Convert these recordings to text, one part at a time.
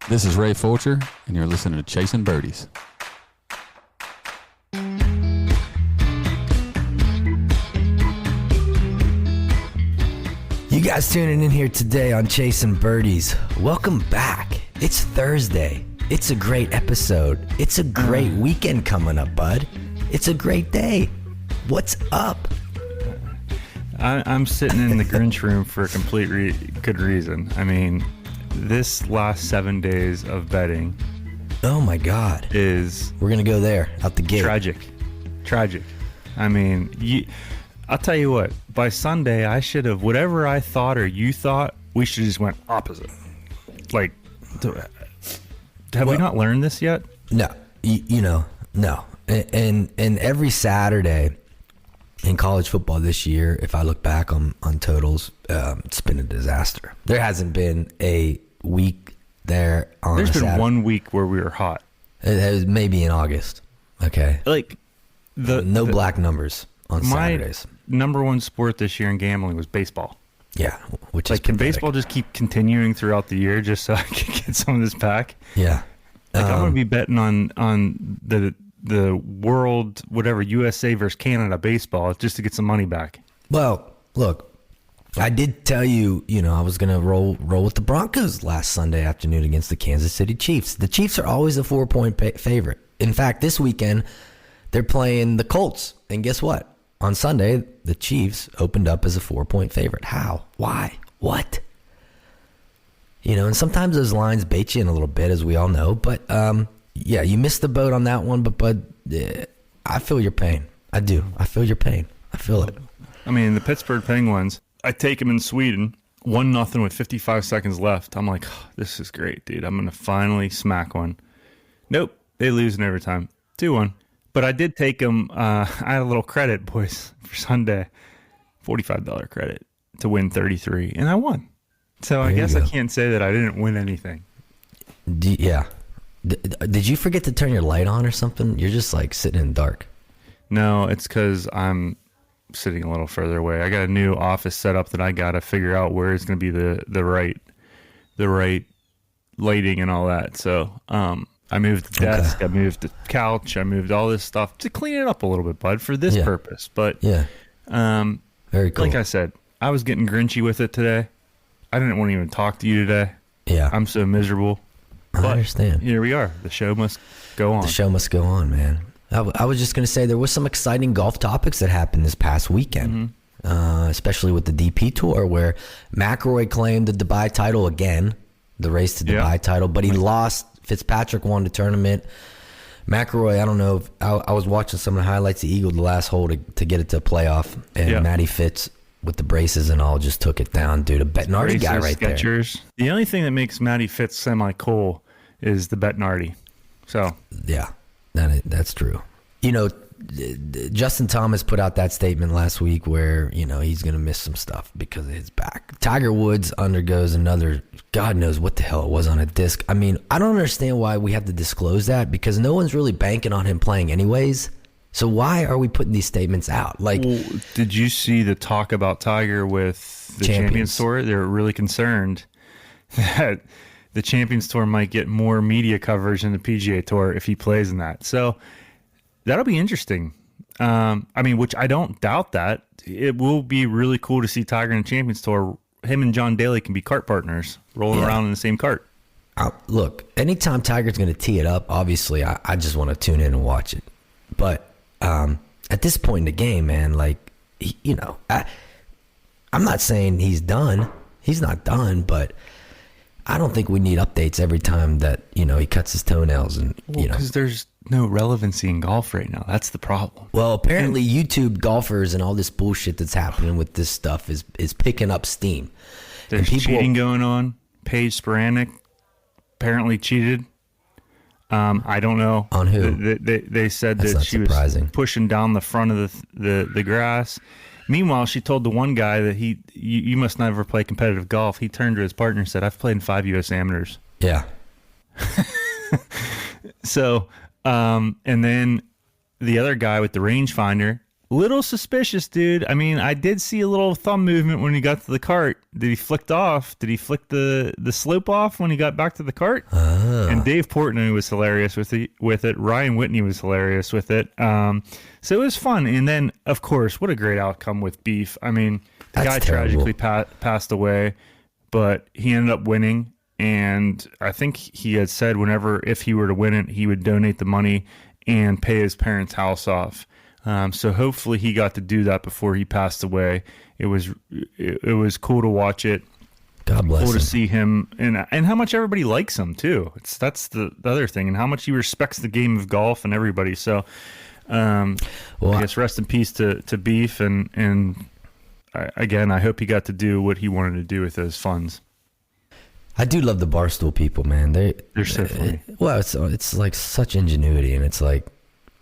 This is Ray Fulcher, and you're listening to Chasing Birdies. You guys tuning in here today on Chasing Birdies. Welcome back. It's Thursday. It's a great episode. It's a great weekend coming up, bud. It's a great day. What's up? I'm sitting in the Grinch room for a complete good reason. I mean, this last 7 days of betting, oh my God, we're gonna go there out the gate. Tragic. I mean, I'll tell you what. By Sunday, I should have whatever I thought or you thought. We should have just went opposite. Like, have we not learned this yet? No, no. And every Saturday in college football this year, if I look back on totals, it's been a disaster. There hasn't been a week there on There's been Saturday. 1 week where we were hot. It was maybe in August. Okay. Like no black numbers on Saturdays. My number one sport this year in gambling was baseball. Yeah, which like, is can pathetic. baseball just keep continuing throughout the year just so I can get some of this back? Yeah. Like, I'm going to be betting on the world, whatever, USA versus Canada baseball just to get some money back. Well, look, I did tell you, I was going to roll with the Broncos last Sunday afternoon against the Kansas City Chiefs. The Chiefs are always a 4-point favorite. In fact, this weekend, they're playing the Colts. And guess what? On Sunday, the Chiefs opened up as a 4-point favorite. How? Why? What? And sometimes those lines bait you in a little bit, as we all know. But, yeah, you missed the boat on that one. But I feel your pain. I do. I feel your pain. I feel it. I mean, the Pittsburgh Penguins, I take them in Sweden, 1-0 with 55 seconds left. I'm like, oh, this is great, dude. I'm going to finally smack one. Nope. They lose in overtime. 2-1. But I did take them. I had a little credit, boys, for Sunday. $45 credit to win 33. And I won. So I guess I can't say that I didn't win anything. Yeah. Did you forget to turn your light on or something? You're just like sitting in the dark. No, it's because I'm sitting a little further away. I got a new office set up that I got to figure out where it's going to be the right lighting and all that. So I moved the desk, I moved the couch, I moved all this stuff to clean it up a little bit, bud, for this purpose. But very cool. Like I said, I was getting grinchy with it today. I didn't want to even talk to you today. Yeah. I'm so miserable. I understand. Here we are. The show must go on. The show must go on, man. I was just going to say there was some exciting golf topics that happened this past weekend, especially with the DP Tour, where McIlroy claimed the Dubai title again, the race to Dubai title, but he lost. Fitzpatrick won the tournament. McIlroy, I don't know. I was watching some of the highlights. He eagled the last hole to get it to a playoff, and Matty Fitz with the braces and all just took it down, dude. A Bettinardi guy right Skechers. There. The only thing that makes Matty Fitz semi-cool is the Bettinardi. So yeah, that's true. Justin Thomas put out that statement last week where, he's going to miss some stuff because of his back. Tiger Woods undergoes another, God knows what the hell it was on a disc. I mean, I don't understand why we have to disclose that because no one's really banking on him playing anyways. So why are we putting these statements out? Like, did you see the talk about Tiger with the Champions Tour? They're really concerned that the Champions Tour might get more media coverage than the PGA Tour if he plays in that. So that'll be interesting. Which I don't doubt that. It will be really cool to see Tiger in the Champions Tour. Him and John Daly can be cart partners, rolling around in the same cart. Look, anytime Tiger's going to tee it up, obviously I just want to tune in and watch it. But at this point in the game, man, like, I'm not saying he's done. He's not done, but I don't think we need updates every time that, he cuts his toenails and, because there's no relevancy in golf right now. That's the problem. Well, apparently YouTube golfers and all this bullshit that's happening with this stuff is picking up steam. There's cheating going on. Paige Spiranek apparently cheated. I don't know. On who? They said that's that not she surprising. was pushing down the front of the grass. Meanwhile, she told the one guy that you must never play competitive golf. He turned to his partner and said, I've played in 5 U.S. amateurs. Yeah. So, and then the other guy with the rangefinder Little suspicious, dude. I mean, I did see a little thumb movement when he got to the cart. Did he flicked off? Did he flick the slope off when he got back to the cart? And Dave Portnoy was hilarious with it. Ryan Whitney was hilarious with it. So it was fun. And then, of course, what a great outcome with Beef. I mean, the guy tragically passed away, but he ended up winning. And I think he had said if he were to win it, he would donate the money and pay his parents' house off. So hopefully he got to do that before he passed away. It was cool to watch it. God bless him. Cool to see him and how much everybody likes him too. That's the other thing, and how much he respects the game of golf and everybody. So, I guess rest in peace to Beef, and again, I hope he got to do what he wanted to do with those funds. I do love the Barstool people, man. They're so funny. It's like such ingenuity, and it's like,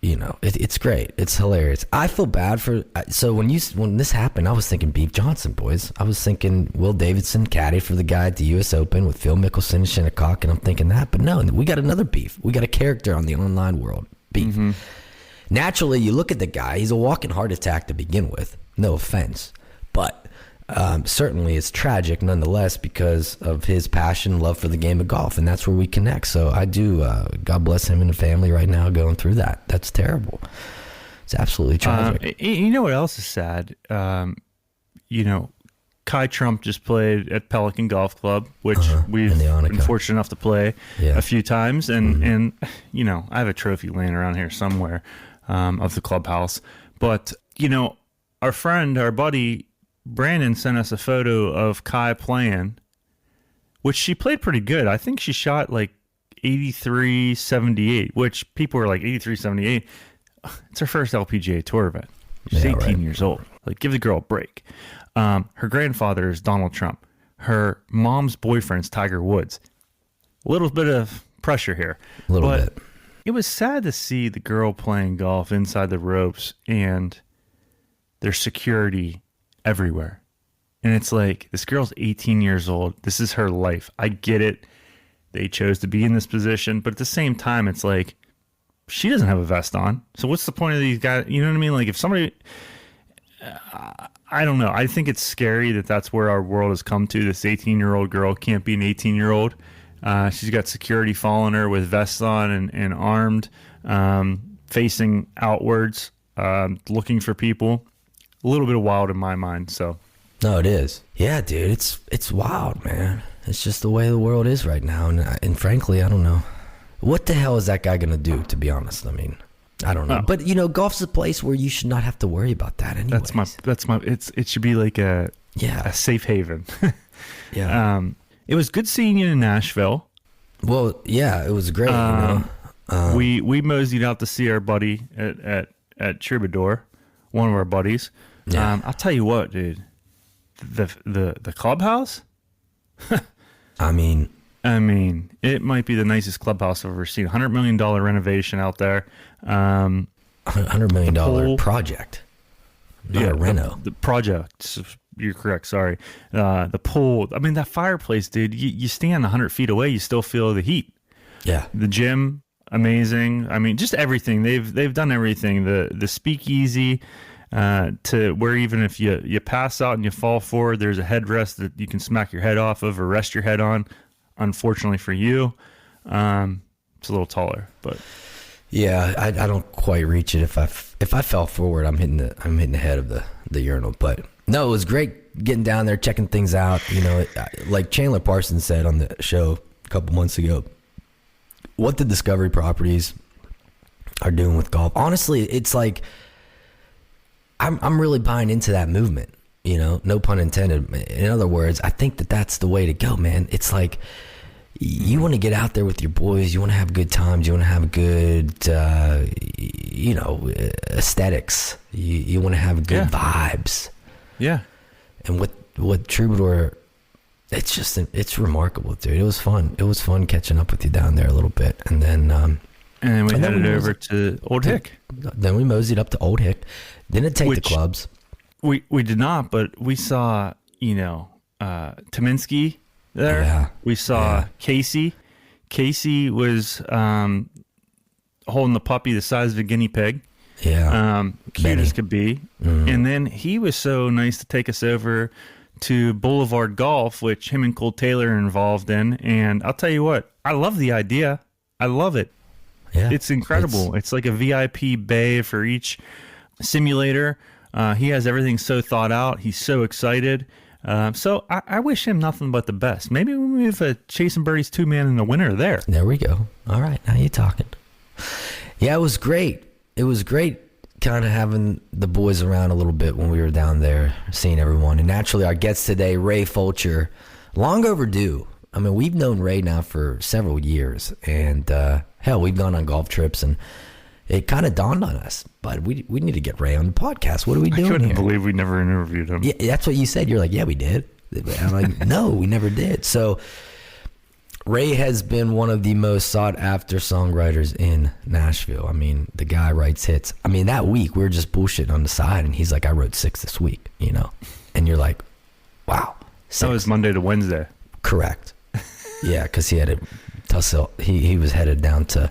it's great. It's hilarious. I feel bad so when this happened, I was thinking Beef Johnson, boys. I was thinking Will Davidson, caddy for the guy at the U.S. Open with Phil Mickelson and Shinnecock, and I'm thinking that. But no, we got another Beef. We got a character on the online world, Beef. Mm-hmm. Naturally, you look at the guy, he's a walking heart attack to begin with. No offense. But certainly it's tragic nonetheless because of his passion and love for the game of golf, and that's where we connect. So I do, God bless him and the family right now going through that. That's terrible. It's absolutely tragic. You know what else is sad? Kai Trump just played at Pelican Golf Club, which we've been fortunate enough to play a few times, and I have a trophy laying around here somewhere of the clubhouse. But our buddy Brandon sent us a photo of Kai playing, which she played pretty good. I think she shot like 83-78, which people were like 83-78. It's her first LPGA Tour event. She's 18 years old. Like, give the girl a break. Her grandfather is Donald Trump. Her mom's boyfriend's Tiger Woods. A little bit of pressure here. A little bit. It was sad to see the girl playing golf inside the ropes and there's security everywhere. And it's like, this girl's 18 years old. This is her life. I get it. They chose to be in this position. But at the same time, it's like, she doesn't have a vest on. So what's the point of these guys? You know what I mean? Like, if somebody... I don't know. I think it's scary that that's where our world has come to. This 18-year-old girl can't be an 18-year-old. She's got security following her with vests on and armed, facing outwards, looking for people. A little bit of wild in my mind. So, no, it is. Yeah, dude, it's wild, man. It's just the way the world is right now, and frankly, I don't know what the hell is that guy gonna do. To be honest, I mean, I don't know. But golf's a place where you should not have to worry about that anyway. That's my. It should be like a safe haven. Yeah. It was good seeing you in Nashville. Well, yeah, it was great. We moseyed out to see our buddy at Troubadour, one of our buddies. Yeah. I'll tell you what, dude. The clubhouse. I mean, it might be the nicest clubhouse I've ever seen. $100 million renovation out there. $100 million project. Not a reno. The project. You're correct. Sorry. The pool. I mean, that fireplace, dude. You stand 100 feet away, you still feel the heat. Yeah. The gym, amazing. I mean, just everything. They've done everything. The speakeasy. To where even if you pass out and you fall forward, there's a headrest that you can smack your head off of or rest your head on. Unfortunately for you, it's a little taller, but yeah, I don't quite reach it. If I fell forward, I'm hitting the head of the urinal. But no, it was great getting down there, checking things out. Like Chandler Parsons said on the show a couple months ago, what the Discovery properties are doing with golf. Honestly, it's like I'm really buying into that movement. No pun intended. In other words, I think that's the way to go, man. It's like you want to get out there with your boys. You want to have good times. You want to have good, aesthetics. You want to have good vibes. Yeah. And what Troubadour, it's remarkable, dude. It was fun. It was fun catching up with you down there a little bit, and then we headed over to Old Hick. Then we moseyed up to Old Hick. Didn't take the clubs. We did not, but we saw, Tominski there. Yeah. We saw Casey. Casey was holding the puppy the size of a guinea pig. Yeah. Cute as could be. And then he was so nice to take us over to Boulevard Golf, which him and Cole Taylor are involved in. And I'll tell you what, I love the idea. I love it. Yeah. It's incredible. It's like a VIP bay for each simulator. He has everything so thought out. He's so excited. So I wish him nothing but the best. Maybe we have a Chasing Birdies 2-man in the winter there. There we go. All right. Now you're talking. Yeah, it was great. It was great kind of having the boys around a little bit when we were down there, seeing everyone. And naturally, our guest today, Ray Fulcher, long overdue. I mean, we've known Ray now for several years. And hell, we've gone on golf trips, and it kind of dawned on us, but we need to get Ray on the podcast. What are we doing I couldn't here? believe we never interviewed him. Yeah, that's what you said. You're like, yeah, we did. I'm like, no, we never did. So Ray has been one of the most sought after songwriters in Nashville. I mean, the guy writes hits. I mean, that week we were just bullshitting on the side, and he's like, I wrote 6 this week, you know? And you're like, wow. 6. That was Monday to Wednesday. Correct. Yeah, because he had a tussle. He was headed down to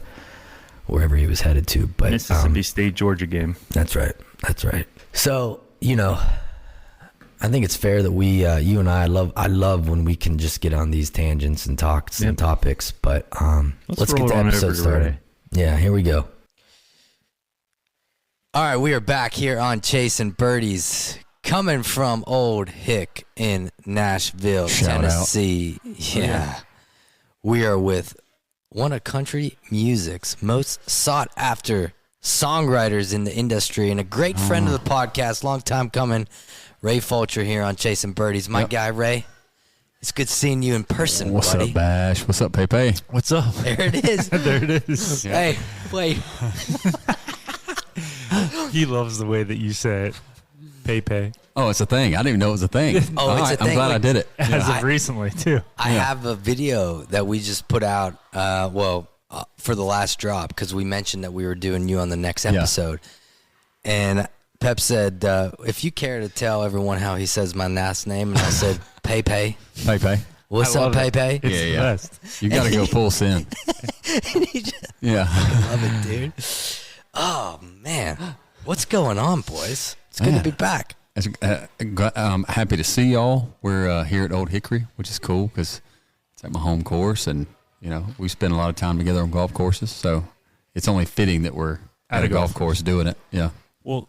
wherever he was headed to. But Mississippi State, Georgia game. That's right. That's right. So, you know, I think it's fair that we, you and I love when we can just get on these tangents and talk some topics. But let's get the episode started. Yeah, here we go. All right, we are back here on Chasing Birdies, coming from Old Hick in Nashville, Tennessee. Yeah. We are with one of country music's most sought after songwriters in the industry and a great friend of the podcast, long time coming, Ray Fulcher here on Chasing Birdies. My guy, Ray, it's good seeing you in person, What's buddy. up, Bash? What's up, Pepe? What's up? There it is. There it is. Hey, wait. He loves the way that you say it. Pepe. Oh, it's a thing. I didn't even know it was a thing. Oh, All it's a right, thing. I'm glad I did it. As of recently, too. I have a video that we just put out, for the last drop, because we mentioned that we were doing you on the next episode. And Pep said, if you care to tell everyone how he says my last name, and I said, Pepe. Pepe. What's up, Pepe? It's the best. You got to go full send. Yeah. I love it, dude. Oh, man. What's going on, boys? It's good to be back. I'm happy to see y'all. We're here at Old Hickory, which is cool because it's at my home course, and you know we spend a lot of time together on golf courses. So it's only fitting that we're at a golf course doing it. Yeah. Well,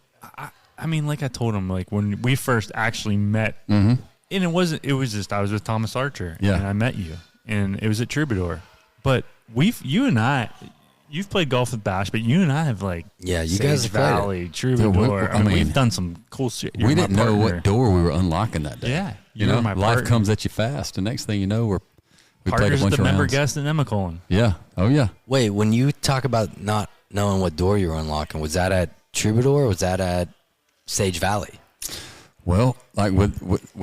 I mean, like I told him, like when we first actually met, and it was just I was with Thomas Archer, and I met you, and it was at Troubadour. But you've played golf with Bash, but you and I have you Sage guys have Valley, Troubadour. I mean, we've done some cool shit. We didn't know what door we were unlocking that day. Yeah, you know, life comes at you fast. The next thing you know, we played a bunch of rounds. member guest in Emicolin. Yeah. Oh yeah. Wait, when you talk about not knowing what door you were unlocking, was that at Troubadour or was that at Sage Valley? Well, like we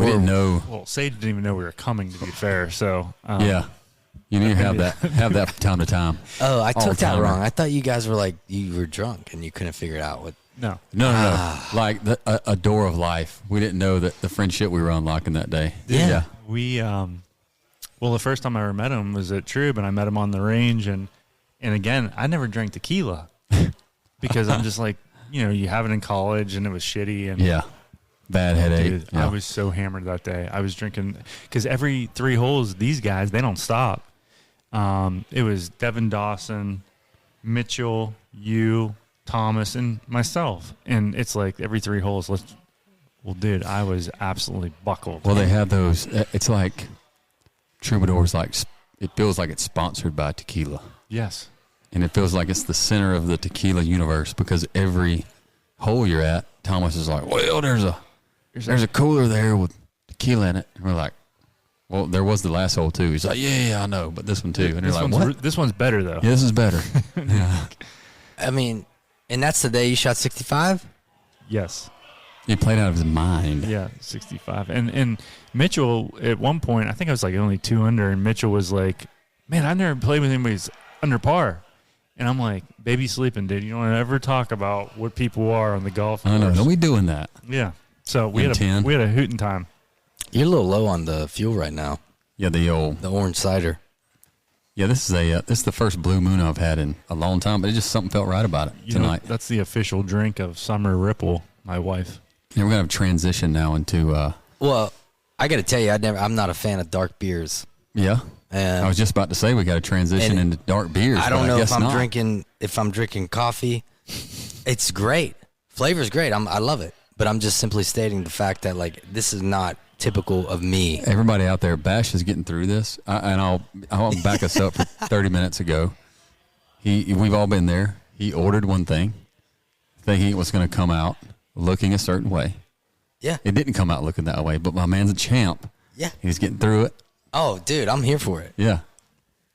didn't know. Well, Sage didn't even know we were coming, to be fair. So Yeah. You need to have that from time to time. Oh, I took that wrong. I thought you guys were you were drunk and you couldn't figure it out. What? No. Like a door of life. We didn't know that the friendship we were unlocking that day. Yeah. We the first time I ever met him was at Trube, and I met him on the range, and again, I never drank tequila because I'm just like, you have it in college, and it was shitty, and bad headache. Dude, I was so hammered that day. I was drinking because every 3 holes, these guys, they don't stop. It was Devin Dawson, Mitchell, you, Thomas, and myself. And it's like every 3 holes, dude, I was absolutely buckled. Well, they have those. It's like Troubadour's it feels like it's sponsored by tequila. Yes. And it feels like it's the center of the tequila universe because every hole you're at, Thomas is like, well, there's a cooler there with tequila in it. And we're like, well, there was the last hole too. He's like, yeah, I know, but this one too. And you're like, what? This one's better though. Yeah, this is better. Yeah. I mean, and that's the day you shot 65? Yes. He played out of his mind. Yeah, 65. And Mitchell, at one point, I think I was only 2 under, and Mitchell was like, man, I've never played with anybody who's under par. And I'm like, baby sleeping, dude. You don't ever talk about what people are on the golf course. I know. Don't be doing that. Yeah. So we had a hooting time. You're a little low on the fuel right now. Yeah, the orange cider. Yeah, this is the first blue moon I've had in a long time, but it just something felt right about it tonight. That's the official drink of Summer Ripple, my wife. And we're gonna have transition now into. Well, I got to tell you, I'm not a fan of dark beers. Yeah. I was just about to say we got to transition into dark beers. I don't know if I'm not. drinking coffee. It's great. Flavor's great. I love it. But I'm just simply stating the fact that like this is not typical of me. Everybody out there, Bash is getting through this, and I'll back us up. For 30 minutes ago, we've all been there. He ordered one thing, thinking it was going to come out looking a certain way. Yeah, it didn't come out looking that way. But my man's a champ. Yeah, he's getting through it. Oh, dude, I'm here for it. Yeah,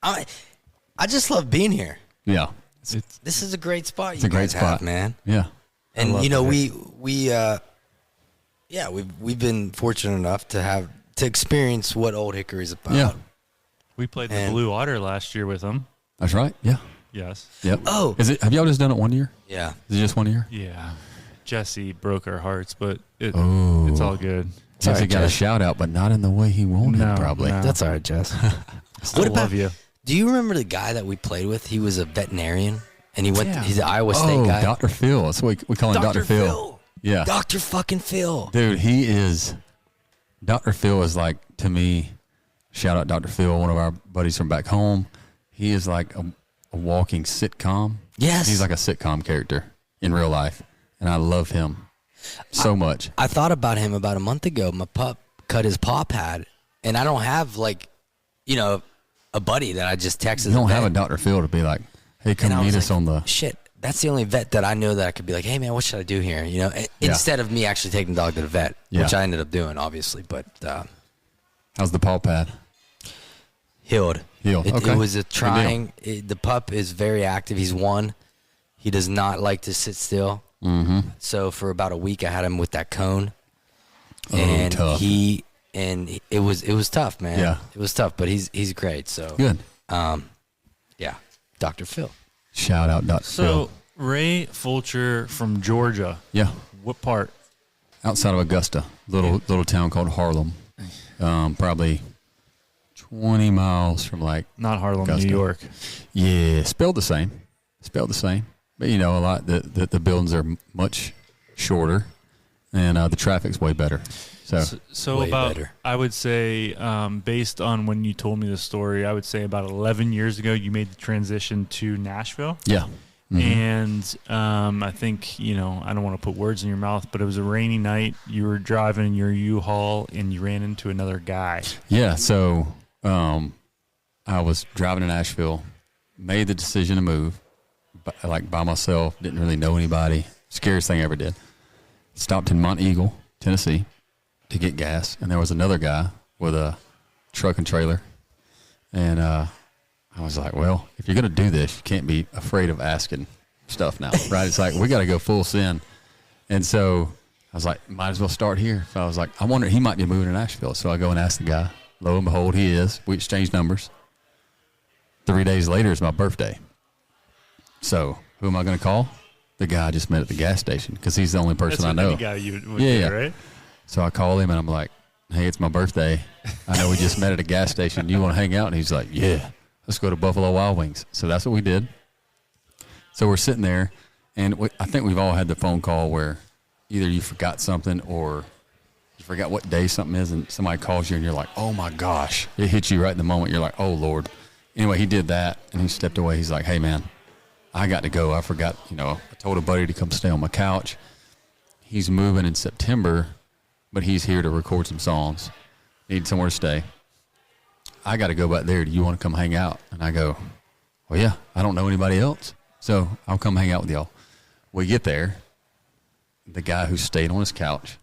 I just love being here. Yeah, this is a great spot. It's a great spot, man. Yeah, and we've been fortunate enough to experience what Old Hickory is about. Yeah, we played the Blue Otter last year with them. That's right. Yeah. Yes. Yep. Oh, have y'all just done it 1 year? Yeah. Is it just 1 year? Yeah. Jesse broke our hearts, but it's all good. Jesse got a shout out, but not in the way he wanted. Probably. No. That's all right, Jess. Still love you. Do you remember the guy that we played with? He was a veterinarian, and he's an Iowa State guy. Dr. Phil. That's what we call him, Dr. Phil. Yeah. Dr. fucking Phil. Dude, Dr. Phil is like, to me, shout out Dr. Phil, one of our buddies from back home. He is like a walking sitcom. Yes. He's like a sitcom character in real life, and I love him so much. I thought about him about a month ago. My pup cut his paw pad, and I don't have a buddy that I just texted. You don't have a Dr. Phil to be like, hey, come meet us on the... Shit, that's the only vet that I know that I could be like, hey, man, what should I do here? Instead of me actually taking the dog to the vet, which I ended up doing, obviously. But how's the paw pad? Healed. Okay. It was a trying. The pup is very active. He's 1. He does not like to sit still. Mm-hmm. So for about a week, I had him with that cone, tough. It was tough, man. Yeah, it was tough, but he's great. So good. Yeah, Dr. Phil. Shout out, Dr. Phil. So Ray Fulcher from Georgia. Yeah. What part? Outside of Augusta, little town called Harlem. Probably 20 miles from not Harlem, Augusta. New York. Yeah, spelled the same. But a lot the buildings are much shorter, and the traffic's way better. So about better. I would say, based on when you told me the story, I would say about 11 years ago you made the transition to Nashville. Yeah. Mm-hmm. And I think, I don't want to put words in your mouth, but it was a rainy night. You were driving your U-Haul and you ran into another guy. Yeah. So I was driving to Nashville, made the decision to move, by myself, didn't really know anybody. Scariest thing I ever did. Stopped in Mont Eagle, Tennessee, to get gas, and there was another guy with a truck and trailer, and I was like, well, if you're going to do this, you can't be afraid of asking stuff now, right? It's like, we got to go full send. And so I was like, might as well start here. So I was like, I wonder, he might be moving to Nashville. So I go and ask the guy. Lo and behold, he is. We exchanged numbers. 3 days later is my birthday. So who am I going to call? The guy I just met at the gas station, because he's the only person I know. That's the guy you would be, right? So I call him, and I'm like, hey, it's my birthday. I know we just met at a gas station. You want to hang out? And he's like, yeah, let's go to Buffalo Wild Wings. So that's what we did. So we're sitting there, and I think we've all had the phone call where either you forgot something or you forgot what day something is, and somebody calls you, and you're like, oh, my gosh. It hits you right in the moment. You're like, oh, Lord. Anyway, he did that, and he stepped away. He's like, hey, man, I got to go. I forgot, I told a buddy to come stay on my couch. He's moving in September, but he's here to record some songs. Need somewhere to stay. I got to go back there. Do you want to come hang out? And I go, well, yeah, I don't know anybody else, so I'll come hang out with y'all. We get there. The guy who stayed on his couch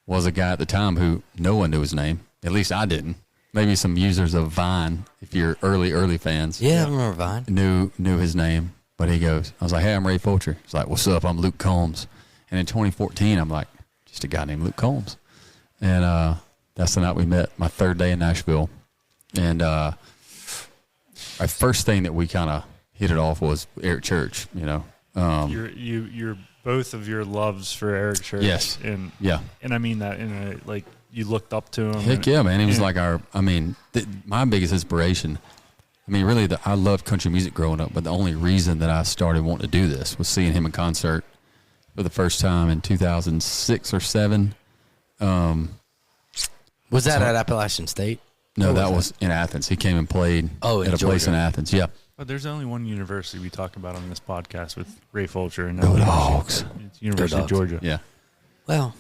was a guy at the time who no one knew his name. At least I didn't. Maybe some users of Vine, if you're early fans. Yeah, I remember Vine. Knew his name, but he goes, I was like, hey, I'm Ray Fulcher. He's like, what's up? I'm Luke Combs. And in 2014, I'm like, just a guy named Luke Combs. And that's the night we met, my third day in Nashville. And our first thing that we kind of hit it off was Eric Church, You're both of your loves for Eric Church. Yes. And I mean that in a, you looked up to him. Heck yeah, man. He was like my biggest inspiration I mean, really, I loved country music growing up, but the only reason that I started wanting to do this was seeing him in concert for the first time in 2006 or 7. Was that at Appalachian State? No, that was in Athens. He came and played at a place in Athens. Yeah. But there's only one university we talk about on this podcast with Ray Fulcher. And Go Dogs. It's University of Georgia. Yeah. Well,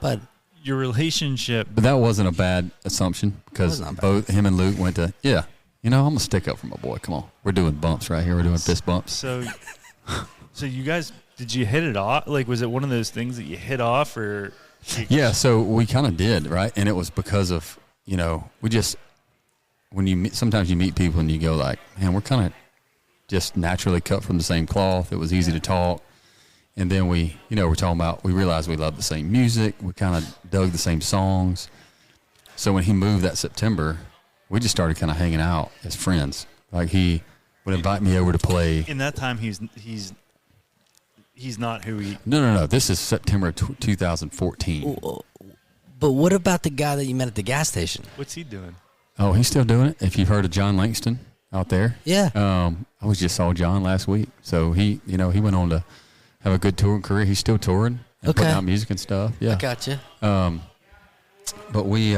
but your relationship. But that wasn't a bad assumption because both him and Luke went to, I'm going to stick up for my boy. Come on. We're doing bumps right here. We're doing fist bumps. So you guys, did you hit it off? Like, was it one of those things that you hit off or? Yeah, so we kind of did, right? And it was because of, we just, sometimes you meet people and you go like, man, we're kind of just naturally cut from the same cloth. It was easy to talk. And then we're talking about, we realized we loved the same music. We kind of dug the same songs. So when he moved that September, we just started kind of hanging out as friends. Like he would invite me over to play. In that time, he's not who he. No. This is September 2014. But what about the guy that you met at the gas station? What's he doing? Oh, he's still doing it. If you've heard of John Langston out there. Yeah. I just saw John last week. So he went on to have a good touring career. He's still touring and putting out music and stuff. Yeah. I gotcha. But we,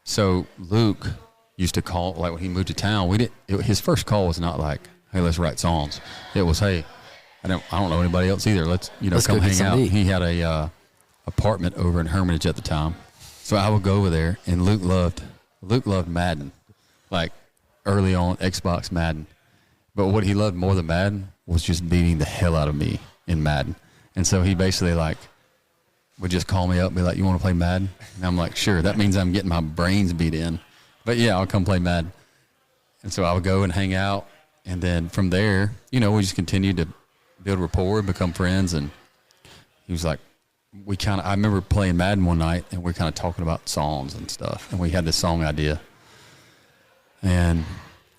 so Luke used to call, like when he moved to town, his first call was not like, hey, let's write songs. It was, hey, I don't know anybody else either. Let's come hang out. He had a apartment over in Hermitage at the time. So I would go over there, and Luke loved Madden, like early on Xbox Madden. But what he loved more than Madden was just beating the hell out of me in Madden. And so he basically would just call me up and be like, you want to play Madden? And I'm like, sure. That means I'm getting my brains beat in. But yeah, I'll come play Madden. And so I would go and hang out. And then from there, we just continued to build rapport and become friends. And he was like, I remember playing Madden one night and we're kind of talking about songs and stuff. And we had this song idea and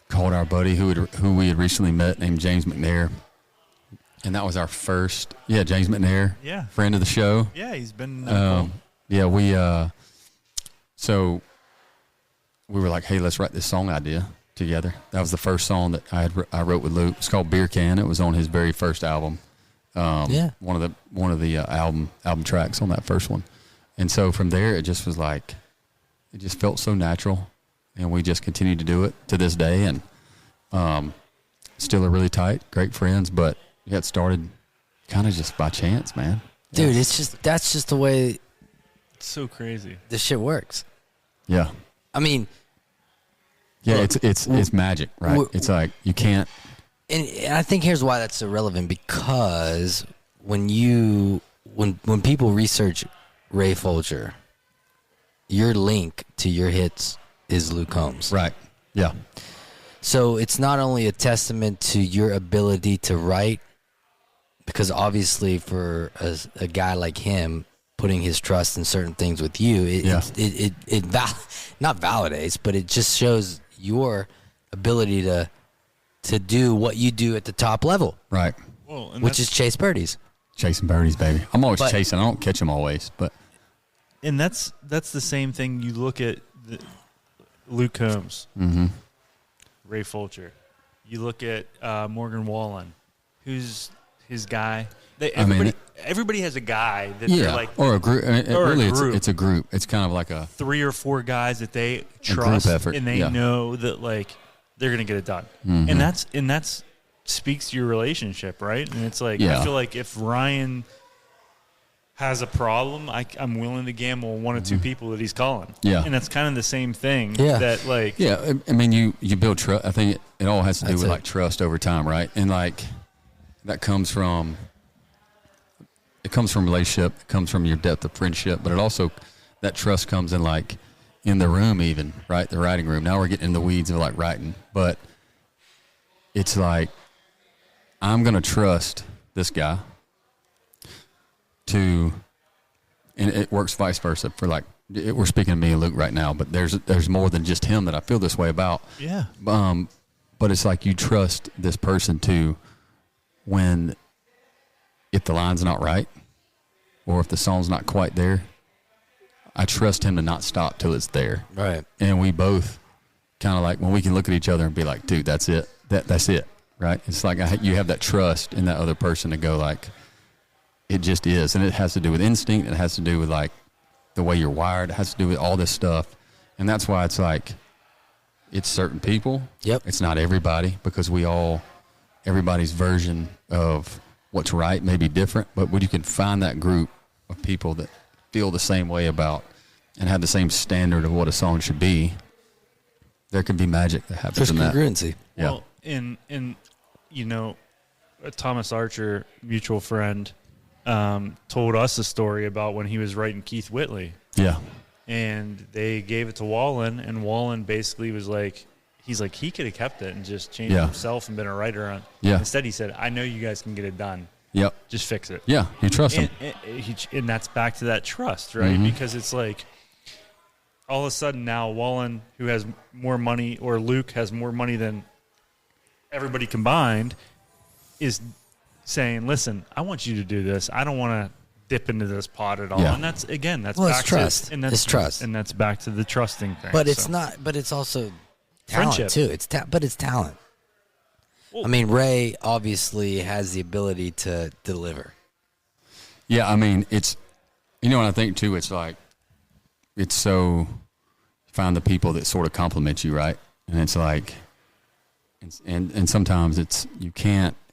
called our buddy who we had recently met named James McNair. And that was our first, James McNair, friend of the show. Yeah, he's been. So we were like, hey, let's write this song idea together. That was the first song that I wrote with Luke. It's called Beer Can. It was on his very first album. One of the album tracks on that first one. And so from there, it just was like, it just felt so natural, and we just continued to do it to this day. And still are really tight, great friends, but it started kind of just by chance, man. Dude, that's just the way. It's so crazy. This shit works. Yeah. I mean. Yeah, it's magic, right? It's like you can't. And I think here's why that's so relevant, because when people research Ray Fulcher, your link to your hits is Luke Combs. Right. Yeah. So it's not only a testament to your ability to write, because obviously for a guy like him, putting his trust in certain things with you, it not validates, but it just shows your ability to do what you do at the top level. Right. Well, which is chase birdies. Chasing birdies, baby. I'm always chasing. I don't catch them always, but. And that's the same thing. You look at Luke Combs, Ray Fulcher. You look at Morgan Wallen, who's his guy. Everybody has a guy that they're like, or a group. It's a group. It's kind of like a 3 or 4 guys that they trust, effort. and they know that like they're gonna get it done. And that's speaks to your relationship, right? And it's like I feel like if Ryan has a problem, I'm willing to gamble 1 or 2 people that he's calling. Yeah, and that's kind of the same thing. Yeah, that like I mean you build trust. I think it all has to do with like trust over time, right? And like that comes from. It comes from relationship. It comes from your depth of friendship. But it also, that trust comes in like in the room even, right? The writing room. Now we're getting in the weeds of like writing. But it's like, I'm going to trust this guy and it works vice versa for like, we're speaking to me and Luke right now, but there's more than just him that I feel this way about. Yeah. But it's like you trust this person too if the line's not right or if the song's not quite there, I trust him to not stop till it's there. Right. And we both kind of like when we can look at each other and be like, dude, that's it. That's it, right? It's like you have that trust in that other person to go like, it just is. And it has to do with instinct. It has to do with like the way you're wired. It has to do with all this stuff. And that's why it's like, it's certain people. Yep. It's not everybody, because everybody's version of what's right may be different. But when you can find that group of people that feel the same way about and have the same standard of what a song should be, there can be magic that happens in that. There's congruency. Yeah. Well, in Thomas Archer, mutual friend, told us a story about when he was writing Keith Whitley. Yeah. And they gave it to Wallen, and Wallen basically was like, he's like, he could have kept it and just changed himself and been a writer on. Yeah. Instead, he said, I know you guys can get it done. Yep. Just fix it. Yeah. You trust him. And that's back to that trust, right? Mm-hmm. Because it's like, all of a sudden now Wallen, who has more money, or Luke has more money than everybody combined, is saying, listen, I want you to do this. I don't want to dip into this pot at all. Yeah. And that's It's trust. It's trust. And that's back to the trusting thing. But it's not. But it's also talent Friendship. too. But it's talent. Well, I mean, Ray obviously has the ability to deliver. Yeah. I mean, it's, what I think too, it's like, it's so, find the people that sort of compliment you, right? And it's like, and sometimes it's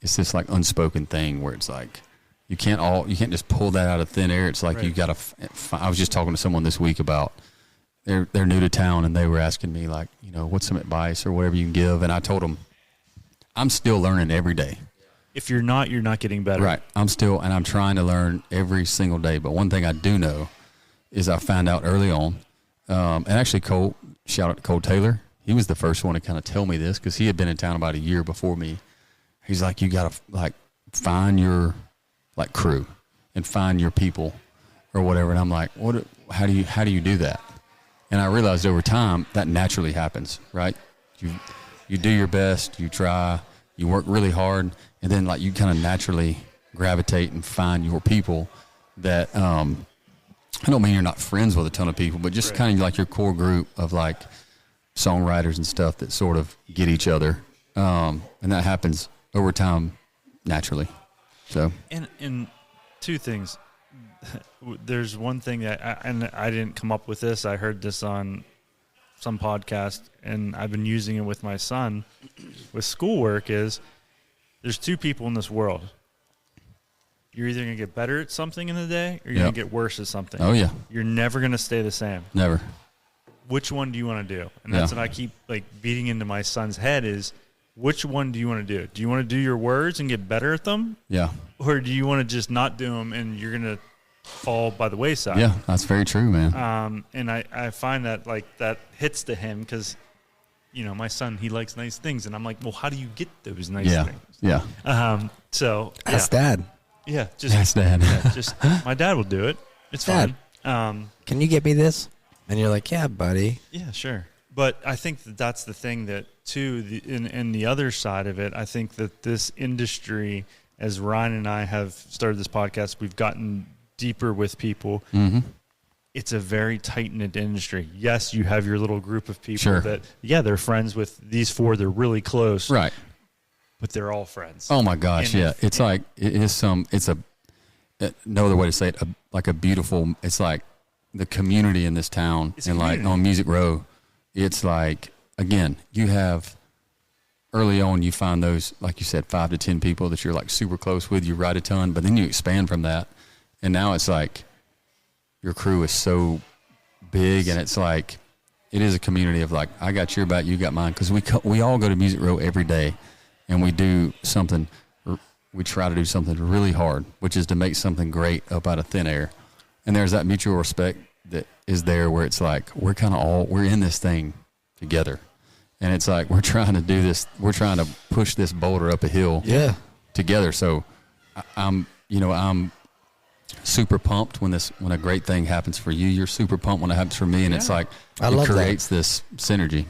this like unspoken thing where it's like, you can't just pull that out of thin air. It's like right. You got to. I was just talking to someone this week about they're new to town, and they were asking me like, what's some advice or whatever you can give, and I told them, I'm still learning every day. If you're not getting better. Right. I'm trying to learn every single day. But one thing I do know is I found out early on, and actually shout out to Cole Taylor. He was the first one to kind of tell me this, because he had been in town about a year before me. He's like, you got to like find your like crew and find your people or whatever. And I'm like, how do you do that? And I realized over time that naturally happens, right? You do your best, you try, you work really hard, and then like you kind of naturally gravitate and find your people that, I don't mean you're not friends with a ton of people, but just kind of like your core group of like songwriters and stuff that sort of get each other. And that happens over time naturally. So, and two things. There's one thing that I didn't come up with this. I heard this on some podcast, and I've been using it with my son with schoolwork. Is there's two people in this world. You're either going to get better at something in the day, or you're going to get worse at something. Oh, yeah. You're never going to stay the same. Never. Which one do you want to do? And that's what I keep like beating into my son's head is, which one do you want to do? Do you want to do your words and get better at them? Yeah. Or do you want to just not do them and you're going to fall by the wayside? Yeah, that's very true, man. And I find that like that hits to him because, my son, he likes nice things. And I'm like, well, how do you get those nice things? Yeah. Ask Dad. Yeah. Just Ask Dad. just my dad will do it. It's Dad, fine. Can you get me this? And you're like, yeah, buddy. Yeah, sure. But I think that's the thing that, too, in the other side of it, I think that this industry, as Ryan and I have started this podcast, we've gotten deeper with people. Mm-hmm. It's a very tight-knit industry. Yes, you have your little group of people that, they're friends with these four. They're really close. Right. But they're all friends. Oh, my gosh, and it's like, no other way to say it, like a beautiful, it's like the community in this town, and like on Music Row, it's like, again, you have early on, you find those, like you said, 5 to 10 people that you're like super close with, you write a ton, but then you expand from that. And now it's like your crew is so big, and it's like, it is a community of like, I got your back, you got mine. Cause we all go to Music Row every day, and we do something, we try to do something really hard, which is to make something great up out of thin air. And there's that mutual respect that is there where it's like, we're in this thing together. And it's like, we're trying to do this. We're trying to push this boulder up a hill together. So I'm super pumped when a great thing happens for you. You're super pumped when it happens for me. And it's like, it creates this synergy,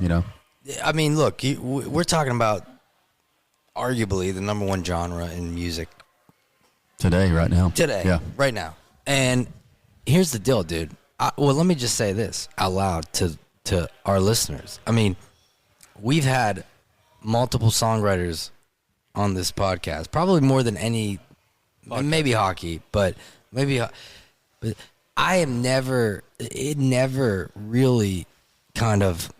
I mean, look, we're talking about arguably the number one genre in music. Right now. Yeah. Right now. And here's the deal, dude. Let me just say this out loud to our listeners. I mean, we've had multiple songwriters on this podcast, probably more than any, maybe hockey, but I am never, it never really kind of,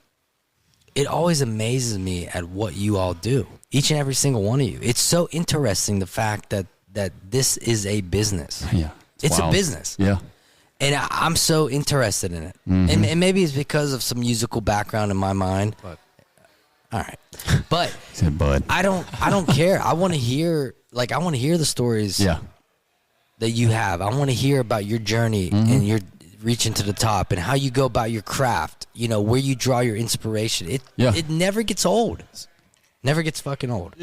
it always amazes me at what you all do, each and every single one of you. It's so interesting, the fact that this is a business. Yeah. It's a business. Yeah. And I'm so interested in it. Mm-hmm. And maybe it's because of some musical background in my mind. But. All right. But Said bud. I don't care. I want to hear the stories that you have. I want to hear about your journey and your reaching to the top and how you go about your craft, you know, where you draw your inspiration. It never gets old. Never gets fucking old.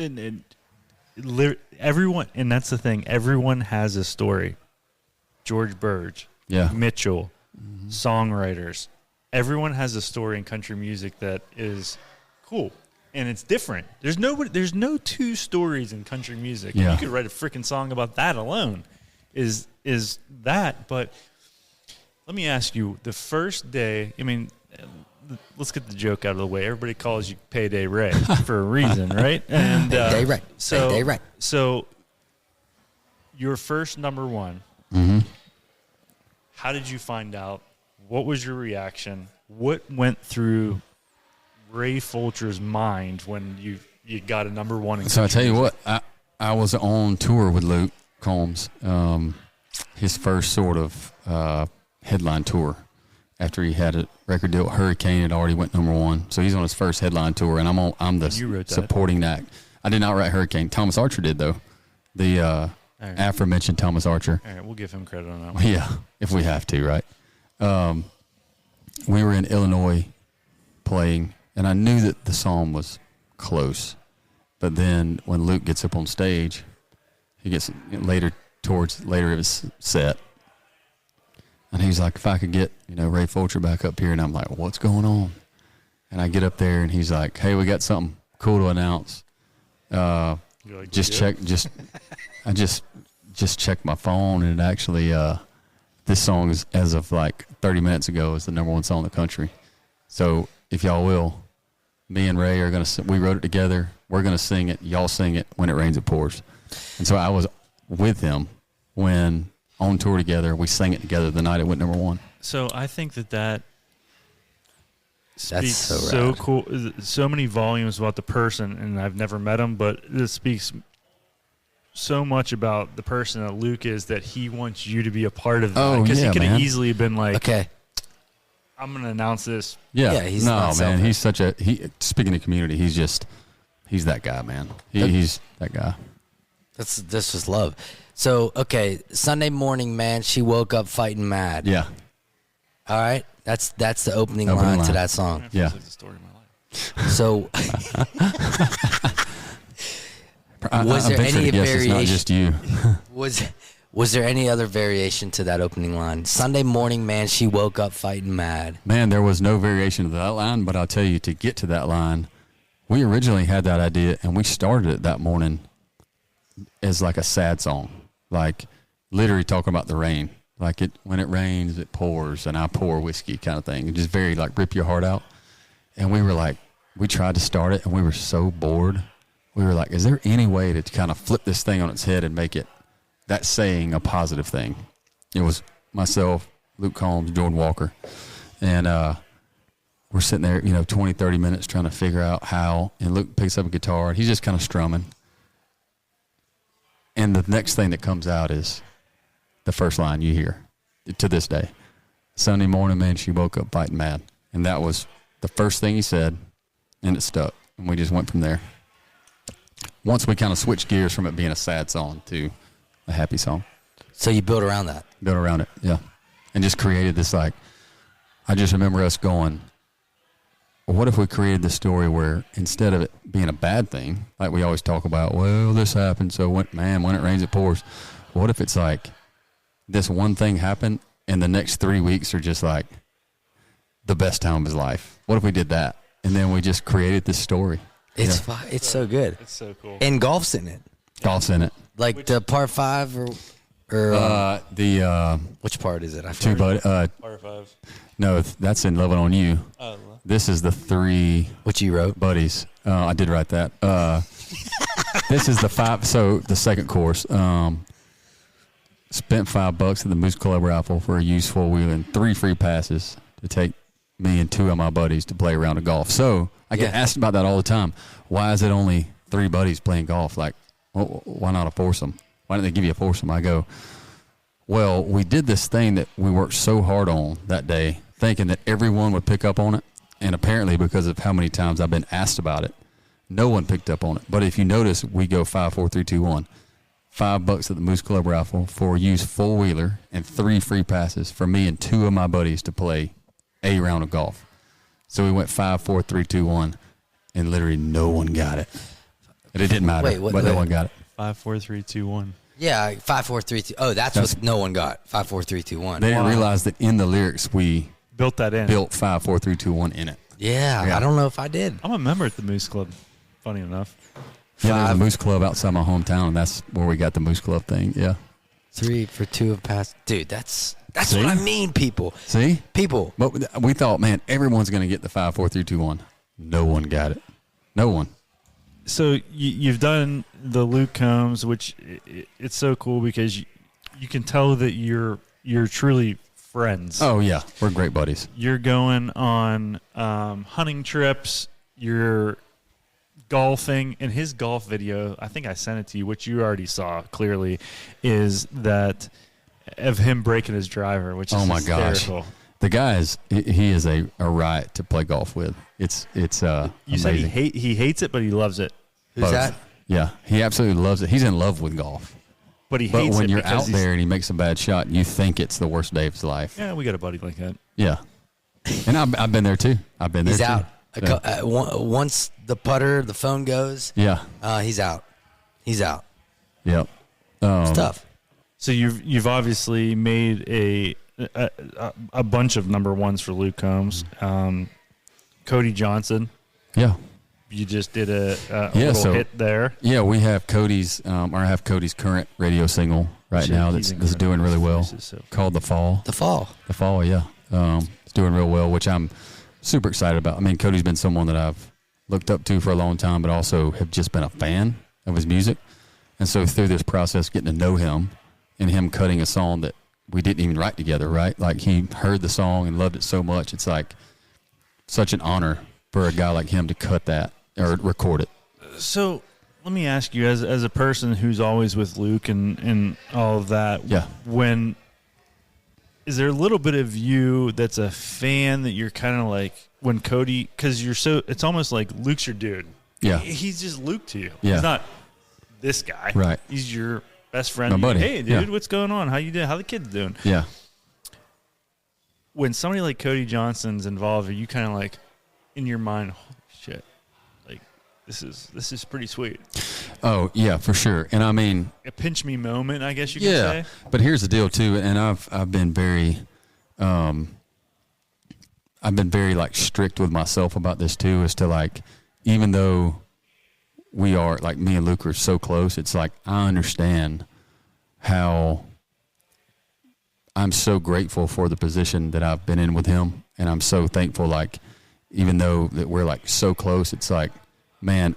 Everyone, and that's the thing, everyone has a story. George Burge, Mitchell, songwriters. Everyone has a story in country music that is cool, and it's different. There's no two stories in country music. Yeah. You could write a freaking song about that alone. Is that? But let me ask you: the first day. I mean, let's get the joke out of the way. Everybody calls you Payday Ray for a reason, right? And Payday Ray. Payday Ray. So your first number one. Mm-hmm. How did you find out? What was your reaction? What went through Ray Fulcher's mind when you got a number one? So I tell you what, I was on tour with Luke Combs, his first sort of headline tour after he had a record deal. Hurricane had already went number one, so he's on his first headline tour, and I'm the supporting act. I did not write Hurricane. Thomas Archer did though. The aforementioned Thomas Archer. All right, we'll give him credit on that one. Yeah, if we have to, right? We were in Illinois playing, and I knew that the song was close. But then when Luke gets up on stage, he gets later of his set, and he's like, if I could get, Ray Fulcher back up here, and I'm like, what's going on? And I get up there, and he's like, hey, we got something cool to announce. I just checked my phone, and it actually, this song is, as of like 30 minutes ago, is the number one song in the country. So if y'all will, me and Ray are going to, we wrote it together. We're going to sing it. Y'all sing it. When it rains, it pours. And so I was with him when on tour together, we sang it together the night it went number one. So I think that That's speaks so rad. cool, so many volumes about the person, and I've never met him, but this speaks so much about the person that Luke is, that he wants you to be a part of that. Because he could have easily been like, okay, I'm going to announce this. Yeah, he's no, not man, selfish. he's such a, speaking of community, he's that guy, man. He's that guy. this was love. So, okay, Sunday morning, man, she woke up fighting mad. Yeah. All right, that's the opening line to that song. That Yeah. feels like the story of my life. So, was there any It's not variation? just you. Was there any other variation to that opening line? Sunday morning, man, she woke up fighting mad. Man, there was no variation to that line, but I'll tell you, to get to that line, we originally had that idea, and we started it that morning as like a sad song, like literally talking about the rain. Like when it rains, it pours, and I pour whiskey kind of thing. Just very like rip your heart out. And we were like, we tried to start it, and we were so bored. We were like, is there any way to kind of flip this thing on its head and make it, that saying, a positive thing? It was myself, Luke Combs, Jordan Walker. And we're sitting there, 20, 30 minutes trying to figure out how. And Luke picks up a guitar, and he's just kind of strumming. And the next thing that comes out is the first line you hear to this day. Sunday morning, man, she woke up fighting mad. And that was the first thing he said, and it stuck. And we just went from there. Once we kind of switched gears from it being a sad song to a happy song. So you built around that. Built around it, yeah. And just created this, like, I just remember us going, well, what if we created this story where instead of it being a bad thing, like we always talk about, well, this happened, so when it rains, it pours. What if it's like this one thing happened and the next 3 weeks are just like the best time of his life? What if we did that? And then we just created this story. It's it's so good. It's so cool. And golf's in it. Golf's in it. Like the par 5 or The which part is it? I two forgot. bud. Par 5. No, that's in Loving on You. Oh, This is the 3 What you wrote? buddies. I did write that. This is the 5. So the second course. Spent $5 at the Moose Club raffle for a used 4-wheeler and 3 free passes to take me and 2 of my buddies to play a round of golf. So I get asked about that all the time. Why is it only 3 buddies playing golf? Like, why not a foursome? Why didn't they give you a foursome? I go, well, we did this thing that we worked so hard on that day, thinking that everyone would pick up on it. And apparently, because of how many times I've been asked about it, no one picked up on it. But if you notice, we go 5, 4, 3, 2, 1. $5 at the Moose Club raffle for a used 4-wheeler and 3 free passes for me and 2 of my buddies to play a round of golf. So we went 5, 4, 3, 2, 1, and literally no one got it. And it didn't matter, but no one got it. 5, 4, 3, 2, 1. Yeah, 5, 4, 3, 2. Oh, that's what no one got. 5, 4, 3, 2, 1. They didn't realize that in the lyrics we built that in. Built 5, 4, 3, 2, 1 in it. Yeah, I don't know if I did. I'm a member at the Moose Club. Funny enough. Yeah, there's a Moose Club outside my hometown, and that's where we got the Moose Club thing. Yeah. 3 for 2 of past. Dude, that's what I mean, people. See? People. But we thought, man, everyone's going to get the 5, 4, 3, 2, 1. No one got it. No one. So you've done the Luke Combs, which it's so cool because you can tell that you're truly friends. Oh, yeah. We're great buddies. You're going on hunting trips. You're golfing. And his golf video, I think I sent it to you, which you already saw clearly, is that of him breaking his driver, which is hysterical. Gosh. The guy he is a riot to play golf with. It's you amazing. say he hates it, but he loves it. Who's that? Yeah, he absolutely loves it. He's in love with golf. But he hates it. But when you're out there and he makes a bad shot, you think it's the worst day of his life. Yeah, we got a buddy like that. Yeah. And I've been there too. He's out. Once the phone goes. Yeah. He's out. He's out. Yep. It's tough. So you've obviously made a bunch of number ones for Luke Combs. Cody Johnson. Yeah. You just did a little hit there. Yeah, we have Cody's current radio single right now that's doing really well, called The Fall. The Fall, yeah. It's doing real well, which I'm super excited about. I mean, Cody's been someone that I've looked up to for a long time, but also have just been a fan of his music. And so through this process, getting to know him and him cutting a song that we didn't even write together, right? Like, he heard the song and loved it so much. It's like such an honor for a guy like him to cut that or record it. So let me ask you, as a person who's always with Luke and all of that, is there a little bit of you that's a fan that you're kind of like when Cody, because it's almost like Luke's your dude. Yeah. He's just Luke to you. Yeah. He's not this guy. Right. He's your best friend. My buddy. Hey, dude, what's going on? How you doing? How the kids doing? Yeah. When somebody like Cody Johnson's involved, are you kind of like, in your mind, holy shit, like this is pretty sweet? Oh yeah, for sure. And I mean, a pinch me moment, I guess you could say. But here's the deal too, and I've been very, like strict with myself about this too, as to like, even though we are like, me and Luke are so close, it's like I understand how I'm so grateful for the position that I've been in with him, and I'm so thankful, like, even though that we're like so close, it's like, man,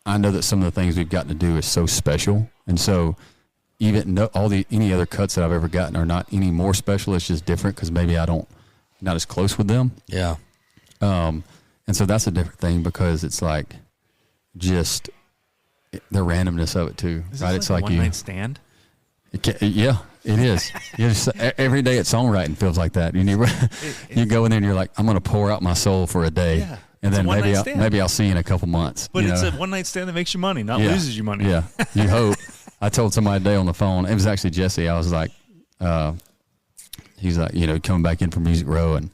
I know that some of the things we've gotten to do is so special. And so even any other cuts that I've ever gotten are not any more special. It's just different because maybe not as close with them. Yeah. And so that's a different thing, because it's like just the randomness of it too. Is right? This it's like like a one-night stand? Yeah, it is. Every day at songwriting feels like that. You go in there and you're like, I'm going to pour out my soul for a day. Yeah. And then maybe I'll see you in a couple months. But it's a one-night stand that makes you money, not loses you money. Yeah, you hope. I told somebody today on the phone, it was actually Jesse, I was like, he's like, coming back in from Music Row, and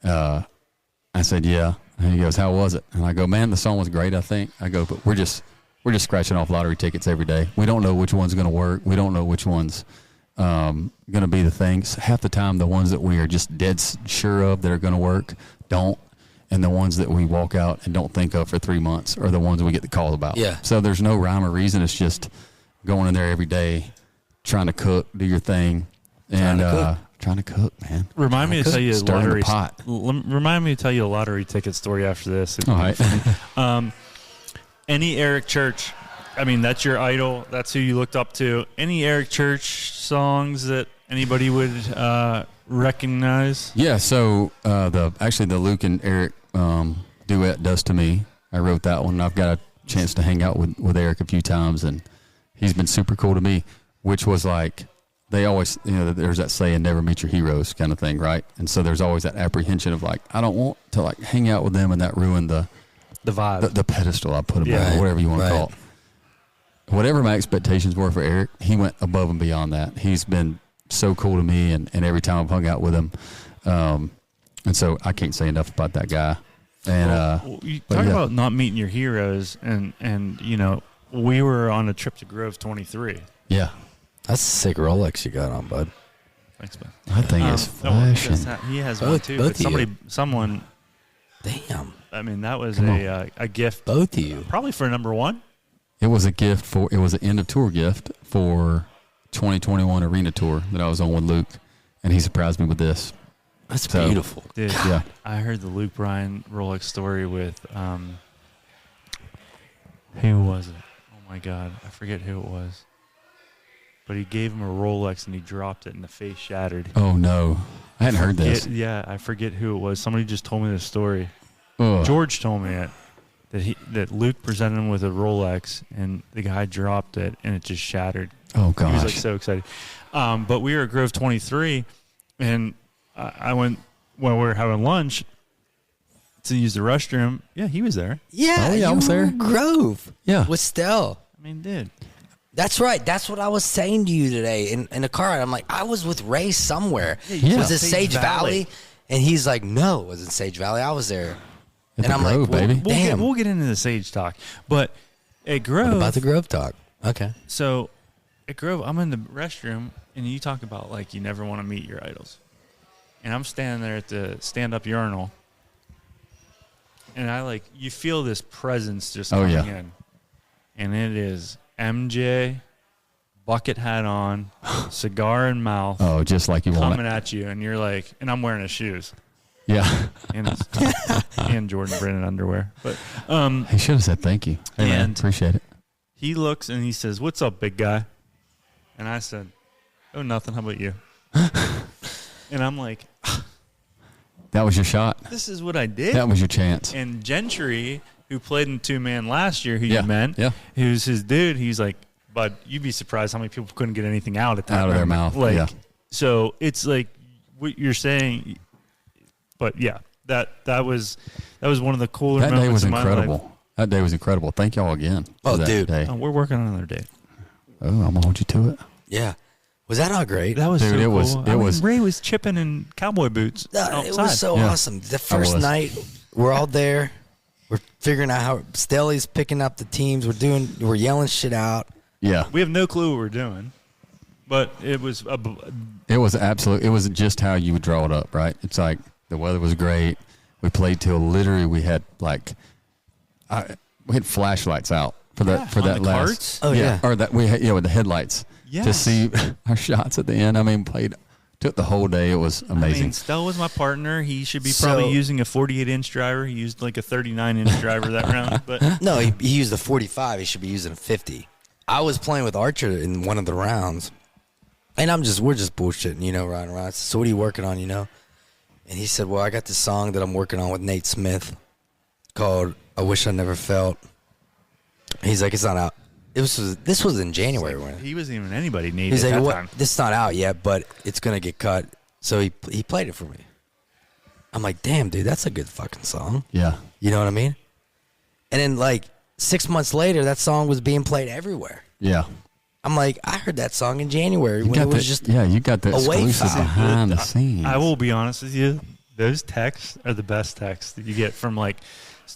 I said, yeah. And he goes, how was it? And I go, man, the song was great, I think. I go, but we're just scratching off lottery tickets every day. We don't know which one's going to work. We don't know which one's going to be the things. Half the time, the ones that we are just dead sure of that are going to work don't. And the ones that we walk out and don't think of for 3 months are the ones we get the call about. Yeah. So there's no rhyme or reason. It's just going in there every day, trying to cook, do your thing, and trying to cook, man. Remind me to tell you a Stirring the lottery. pot. Remind me to tell you a lottery ticket story after this. All right. Any Eric Church, I mean, that's your idol. That's who you looked up to. Any Eric Church songs that anybody would recognize? Yeah, so the Luke and Eric duet, Dust to Me, I wrote that one. I've got a chance to hang out with Eric a few times, and he's been super cool to me, which was like, they always, there's that saying, never meet your heroes kind of thing, right? And so there's always that apprehension of like, I don't want to like hang out with them and that ruin the vibe, the pedestal I put him on, or whatever you want to call it. Whatever my expectations were for Eric, he went above and beyond that. He's been so cool to me, and every time I've hung out with him, and so I can't say enough about that guy. And you talk about not meeting your heroes, and we were on a trip to Grove 23. Yeah, that's a sick Rolex you got on, bud. Thanks, man. I think it's flashing. He has one too. But someone. Damn. I mean, that was a gift. Both of you. Probably for number one. It was a gift it was an end of tour gift for 2021 arena tour that I was on with Luke, and he surprised me with this. That's beautiful. Dude, yeah. I heard the Luke Bryan Rolex story with who was it? Oh my God, I forget who it was. But he gave him a Rolex and he dropped it and the face shattered. Oh no, I hadn't heard this. Yeah, I forget who it was. Somebody just told me this story. Ugh. George told me it. That Luke presented him with a Rolex and the guy dropped it and it just shattered. Oh gosh. He was like so excited. But we were at Grove 23 and I went when we were having lunch to use the restroom. Yeah, he was there. Yeah, I was there. Grove. Yeah. With Stell. I mean, dude. That's right. That's what I was saying to you today in the car. I'm like, I was with Ray somewhere. Yeah. Was it Sage Valley? And he's like, no, it wasn't Sage Valley. I was there. At the Grove, baby. Damn. We'll get into the Sage talk. But at Grove. What about the Grove talk? Okay. So at Grove, I'm in the restroom, and you talk about, like, you never want to meet your idols. And I'm standing there at the stand-up urinal, and you feel this presence just coming in. And it is MJ, bucket hat on, cigar in mouth. Oh, just like you want it. Coming at you, and you're like, and I'm wearing his shoes. Yeah. And Jordan Brennan underwear. But he should have said thank you. Hey, man, appreciate it. He looks and he says, "What's up, big guy?" And I said, "Oh, nothing. How about you?" And I'm like, that was your shot. This is what I did. That was your chance. And Gentry, who played in two-man last year, who you met, who's his dude, he's like, "Bud, you'd be surprised how many people couldn't get anything out at that out of their mouth." Like, so it's like what you're saying. But yeah, that was one of the cooler moments. That day was in my incredible. life. That day was incredible. Thank y'all again. Oh, dude. Day. Oh, we're working on another date. Oh, I'm gonna hold you to it. Yeah. Was that not great? That was dude, so it cool. was. It was. Ray was chipping in cowboy boots. It was so awesome. The first night, we're all there. We're figuring out how Stelly's picking up the teams. We're yelling shit out. Yeah. We have no clue what we're doing, but it was. It was absolute. It was just how you would draw it up, right? It's like the weather was great. We played till literally we had we had flashlights out for that last. Carts? Oh yeah. Or that we had with the headlights to see our shots at the end. I mean, took the whole day. It was amazing. I mean, Stell was my partner. He should be probably using a 48-inch driver. He used like a 39-inch driver that round. But no, he used a 45. He should be using a 50. I was playing with Archer in one of the rounds, and we're just bullshitting, riding around. So what are you working on, And he said, well, I got this song that I'm working on with Nate Smith called I Wish I Never Felt. He's like, it's not out. This was in January. When he wasn't even anybody Nate He's at like, that what? time. This is not out yet, but it's going to get cut. So he played it for me. I'm like, damn, dude, that's a good fucking song. Yeah. You know what I mean? And then 6 months later, that song was being played everywhere. Yeah. I'm like, I heard that song in January when it was just you got the away exclusive foul. behind the scenes. I will be honest with you. Those texts are the best texts that you get from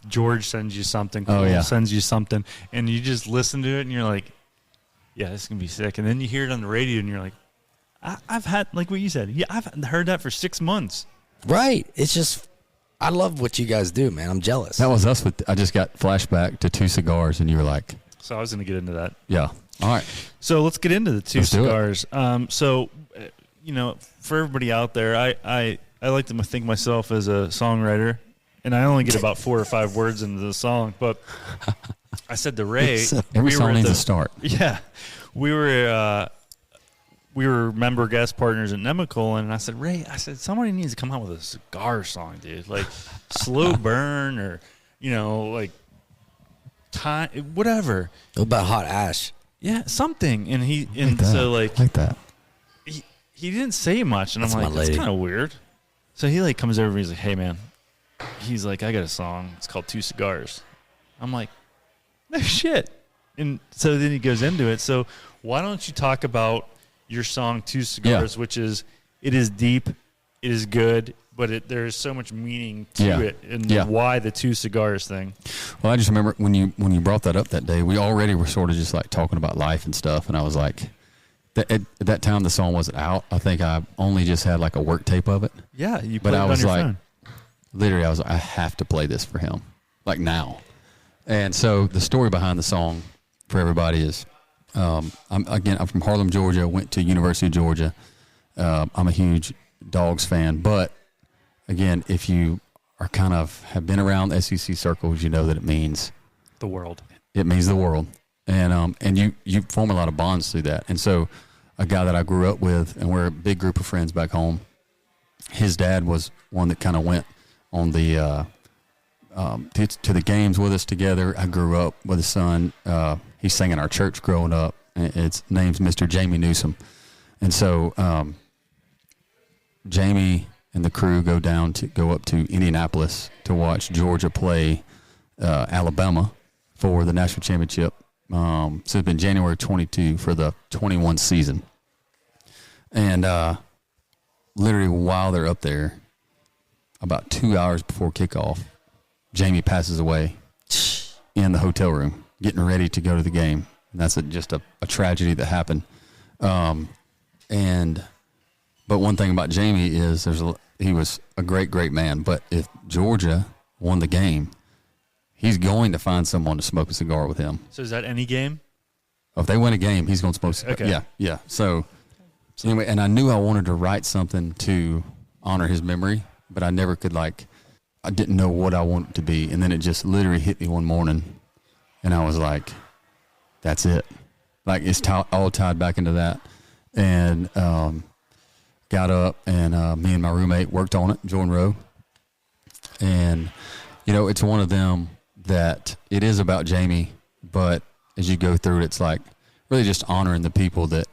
George sends you something, Cole sends you something, and you just listen to it and you're like, yeah, this is gonna be sick. And then you hear it on the radio and you're like, I've had like what you said. Yeah, I've heard that for 6 months. Right. It's just I love what you guys do, man. I'm jealous. That was us I just got flashback to 2 cigars, and you were like, so I was gonna get into that. Yeah. All right. So let's get into the 2 cigars. for everybody out there, I like to think myself as a songwriter, and I only get about 4 or 5 words into the song. But I said to Ray, every song needs a start. Yeah, we were member guest partners at Nemacolin, and I said, Ray, somebody needs to come out with a cigar song, dude, like Slow Burn or like time, whatever. What about Hot Ash? Yeah, something. And like that. He didn't say much, and That's I'm like, my that's lady. kind of weird. So he like comes over and he's like, hey man, he's like, I got a song. It's called 2 Cigars. I'm like, no shit. And so then he goes into it. So why don't you talk about your song 2 Cigars, which is, it is deep, it is good, but there is so much meaning to it, and why the 2 Cigars thing. Well, I just remember when you brought that up that day, we already were sort of just like talking about life and stuff, and I was like, at that time the song wasn't out. I think I only just had like a work tape of it. Yeah, you but played I it on was your like, phone. literally, I was like, I have to play this for him, like now. And so the story behind the song for everybody is, I'm from Harlem, Georgia. Went to University of Georgia. I'm a huge Dogs fan, but again, if you are have been around SEC circles, you know that it means the world. It means the world, and you form a lot of bonds through that. And so, a guy that I grew up with, and we're a big group of friends back home. His dad was one that kind of went on the to the games with us together. I grew up with his son. He sang in our church growing up. Its name's Mr. Jamie Newsom, and so Jamie and the crew go up to Indianapolis to watch Georgia play Alabama for the national championship. So it's been January 22 for the 21 season, and literally while they're up there, about 2 hours before kickoff, Jamie passes away in the hotel room, getting ready to go to the game. And that's just a tragedy that happened. But one thing about Jamie is he was a great, great man. But if Georgia won the game, he's going to find someone to smoke a cigar with him. So is that any game? If they win a game, he's going to smoke a cigar. Okay. Yeah. So anyway, and I knew I wanted to write something to honor his memory, but I never could I didn't know what I wanted it to be. And then it just literally hit me one morning, and I was like, that's it. Like it's all tied back into that. And got up, and me and my roommate worked on it, Jordan Rowe. And, it's one of them that it is about Jamie, but as you go through it, it's like really just honoring the people that,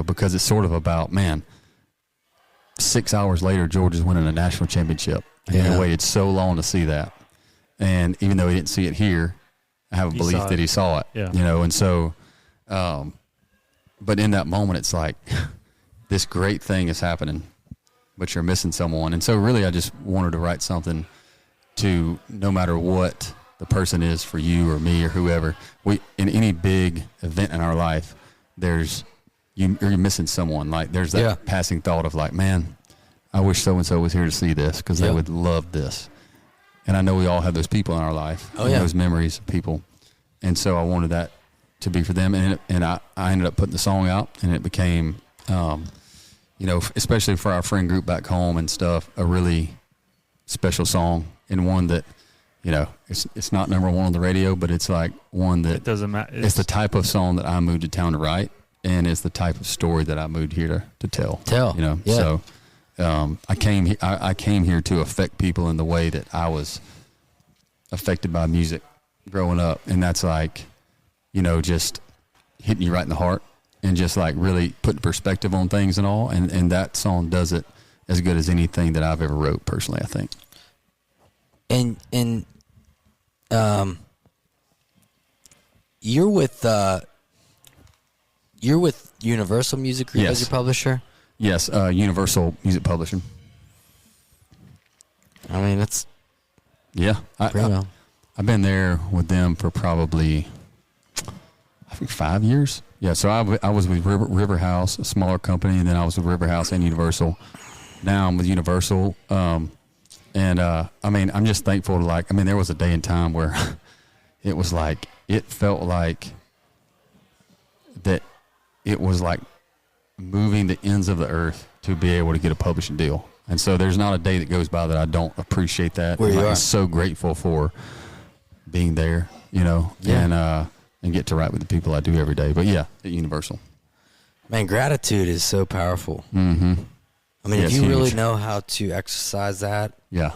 because it's sort of about, man, 6 hours later, Georgia's winning a national championship. And he waited so long to see that. And even though he didn't see it here, I have a belief that he saw it, and so, but in that moment, it's like this great thing is happening, but you're missing someone. And so really, I just wanted to write something to, no matter what the person is for you or me or whoever, in any big event in our life, you're missing someone. Like there's that passing thought of like, man, I wish so-and-so was here to see this because they would love this. And I know we all have those people in our life, those memories of people. And so I wanted that to be for them. And I ended up putting the song out, and it became, especially for our friend group back home and stuff, a really special song, and one that, it's not number one on the radio, but it's like one that it doesn't matter. It's the type of song that I moved to town to write, and it's the type of story that I moved here to tell. So I came here to affect people in the way that I was affected by music growing up, and that's like, just hitting you right in the heart and just like really putting perspective on things and all, and that song does it as good as anything that I've ever wrote personally, I think. And you're with Universal Music Group as your publisher? Yes, Universal Music Publishing. I mean, that's I've been there with them for probably, I think, 5 years. Yeah, so I was with River House, a smaller company, and then I was with River House and Universal. Now I'm with Universal, I'm just thankful to there was a day and time where it was like, it felt like that it was like moving the ends of the earth to be able to get a publishing deal. And so there's not a day that goes by that I don't appreciate that. Where you are. I'm so grateful for being there, and get to write with the people I do every day. But yeah, at Universal. Man, gratitude is so powerful. Mm-hmm. I mean, Yeah, if it's you really huge. know how to exercise that, Yeah.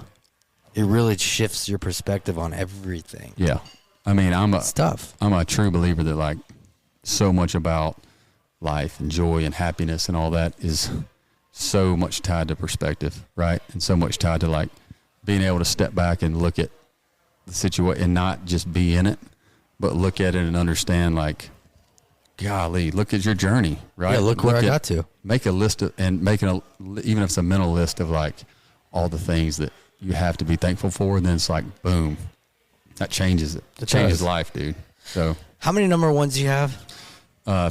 it really shifts your perspective on everything. Yeah. I mean, I'm It's tough. a true believer that like so much about life and joy and happiness and all that is so much tied to perspective, right? And so much tied to like being able to step back and look at the situation and not just be in it, but look at it and understand like, golly, look at your journey, right? Yeah, look where I got to. Make a list of, and even if it's a mental list of like all the things that you have to be thankful for, and then it's like, boom, that changes it. It changes life, dude. So, How many number ones do you have?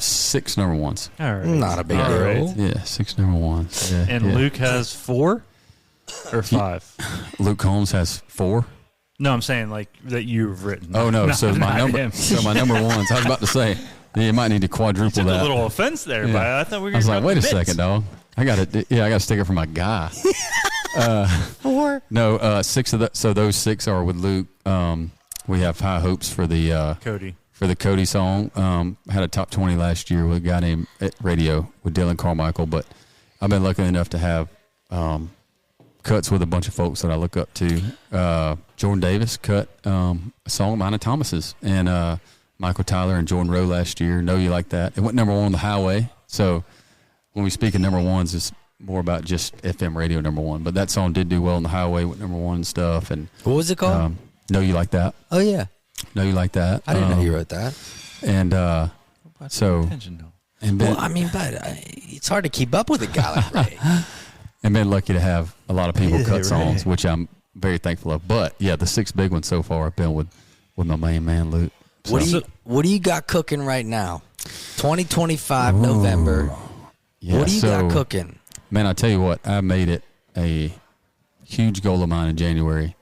6 number ones. All right. Not a big All deal. right. Yeah, 6 number ones. Yeah, And yeah. Luke has 4 or 5. Luke Holmes has 4. No, I'm saying like that you've written. Oh no, so my not number, him. so my number ones. I was about to say, you might need to quadruple Took that. a little offense there, Yeah. but I thought we were I was going like, wait a second, dog. I got a sticker for my guy. 4. No, 6 of the, so those 6 are with Luke. We have high hopes for the Cody. Cody song. I had a top 20 last year with a guy named at Radio with Dylan Carmichael, but I've been lucky enough to have cuts with a bunch of folks that I look up to. Jordan Davis cut a song of mine and Thomas's, and Michael Tyler and Jordan Rowe last year. Know You Like That. It went number 1 on the highway. So when we speak of number ones, it's more about just FM radio number 1. But that song did do well on the highway with number 1 and stuff. And What was it called? Know You Like That. Oh, yeah. Know You Like That. I didn't know you wrote that. And so, Attention, though. and been, Well, I mean, but it's hard to keep up with a guy like Ray. and been lucky to have a lot of people Yeah, cut right. songs, which I'm very thankful of. But yeah, the 6 big ones so far have been with my main man Luke. What do you got cooking right now? 2025 November. Yeah, What do you so, got cooking? Man, I tell you what, I made it a huge goal of mine in January.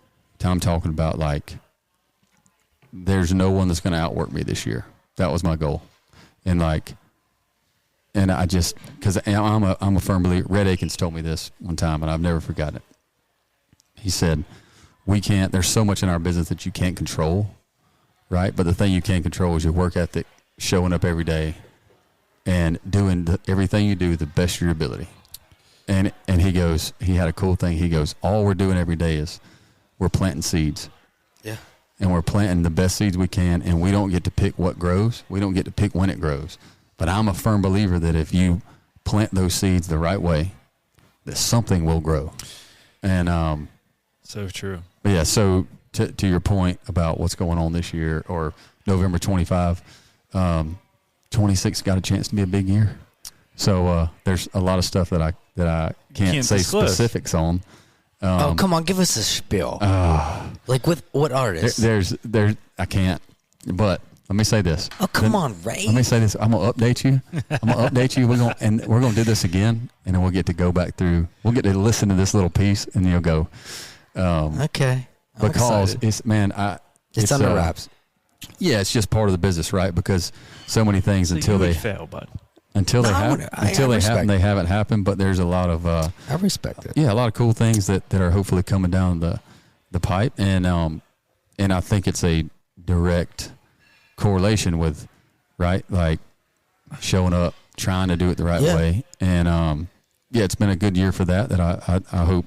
I'm talking about like, there's no one that's going to outwork me this year. That was my goal, and I just, because I'm a firm believer. Red Akins told me this one time, and I've never forgotten it. He said, "We can't. There's so much in our business that you can't control, right? But the thing you can control is your work ethic, showing up every day, and doing everything you do the best of your ability." And he goes, he had a cool thing. He goes, all we're doing every day is we're planting seeds. Yeah. And we're planting the best seeds we can, and we don't get to pick what grows. We don't get to pick when it grows. But I'm a firm believer that if you plant those seeds the right way, that something will grow. And So true. but yeah, so to your point about what's going on this year or November 25, 26 got a chance to be a big year. So there's a lot of stuff that I can't say disclose. specifics on. Oh, come on, give us a spiel. Like with what artists? There's I can't. But let me say this. Oh, come on, Ray. Let me say this. I'm gonna update you. We're gonna do this again, and then we'll get to go back through. We'll get to listen to this little piece, and you'll go. Okay. I'm Because excited. it's under wraps. Yeah, it's just part of the business, right? Because so many things So until you would they fail, bud. until they No, I happen, wouldn't. I until they respect happen, it. they haven't happened. But there's a lot of I respect it. yeah, a lot of cool things that are hopefully coming down the pipe, and I think it's a direct correlation with, right, like showing up, trying to do it the right Yeah. way, and yeah, it's been a good year for that. That I hope,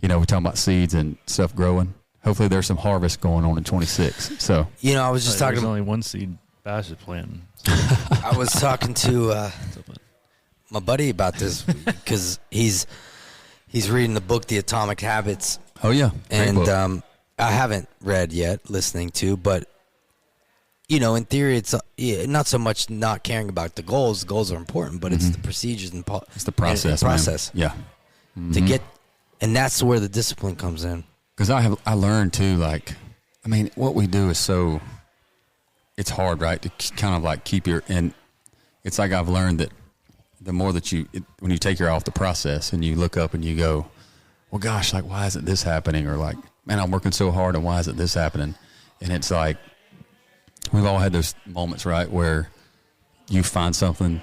we're talking about seeds and stuff growing. Hopefully, there's some harvest going on in 26. So You know, I was just There's talking. only one seed Bass is planting. I was talking to my buddy about this because he's reading the book The Atomic Habits, oh yeah, great and book. I haven't read yet, listening to, but in theory, it's not so much not caring about the goals. The goals are important, but it's the procedures and it's the process, and man. process Yeah, to get, and that's where the discipline comes in. because I learned too. Like, I mean, what we do is so. It's hard, right, to kind of like keep and it's like I've learned that the more that when you take your eye off the process and you look up and you go, well, gosh, like, why isn't this happening? Or like, man, I'm working so hard and why isn't this happening? And it's like, we've all had those moments, right, where you find something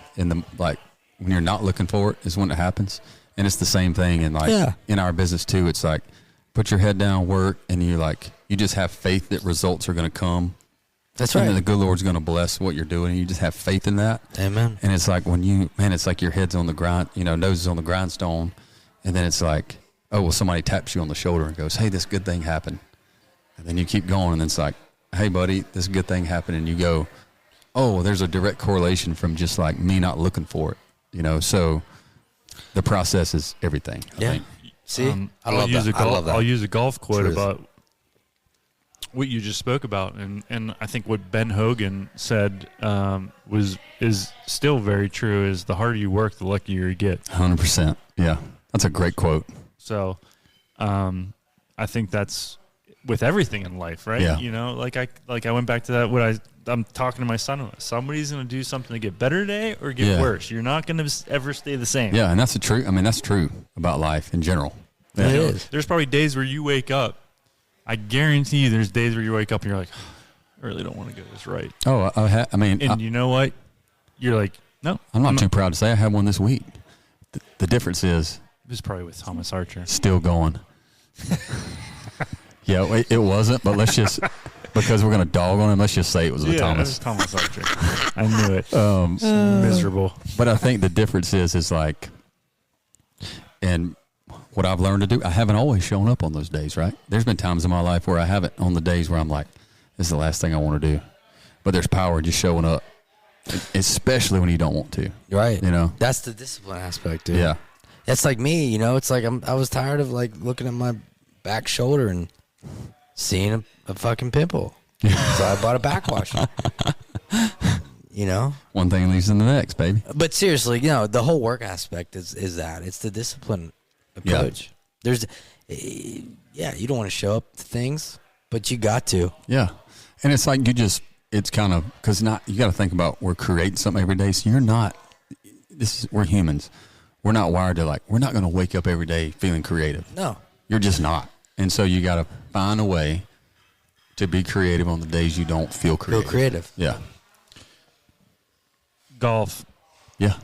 like when you're not looking for it is when it happens. And it's the same thing in in our business too. It's like put your head down, work, and you just have faith that results are going to come. That's right. And the good Lord's going to bless what you're doing. And you just have faith in that. Amen. And it's like it's like your head's on the grind, nose is on the grindstone. And then it's like, oh, well, somebody taps you on the shoulder and goes, hey, this good thing happened. And then you keep going. And then it's like, hey, buddy, this good thing happened. And you go, oh, there's a direct correlation from just like me not looking for it, so the process is everything. I think. See, I'll use a golf quote Truth. about what you just spoke about, and I think what Ben Hogan said is still very true. Is the harder you work, the luckier you get. 100%. Yeah, that's a great quote. So, I think that's with everything in life, right? Yeah. I went back to that. I'm talking to my son. Somebody's going to do something to get better today or get worse. You're not going to ever stay the same. Yeah, and that's the truth. I mean, that's true about life in general. Yeah. It is. There's probably days where you wake up. I guarantee you there's days where you wake up and you're like, I really don't want to get this right. Oh, And you know what? You're like, no. I'm not too proud to say I had one this week. The difference is It was probably with Thomas Archer. still going. Yeah, it wasn't, but let's just, because we're going to dog on him, let's just say it was with Thomas. It was Thomas Archer. I knew it. It's miserable. But I think the difference is like, and what I've learned to do, I haven't always shown up on those days, right? There's been times in my life where I haven't on the days where I'm like, this is the last thing I want to do. But there's power in just showing up, especially when you don't want to. Right. That's the discipline aspect, dude. Yeah. It's like me, it's like I was tired of like looking at my back shoulder and seeing a fucking pimple. So I bought a backwash. One thing leads to the next, baby. But seriously, the whole work aspect is that. It's the discipline approach. Yeah. You don't want to show up to things, but you got to. Yeah. And it's like it's kind of, because you got to think about we're creating something every day. So we're humans. We're not wired to we're not going to wake up every day feeling creative. No. You're just not. And so you got to find a way to be creative on the days you don't feel creative. Yeah. Golf. Yeah.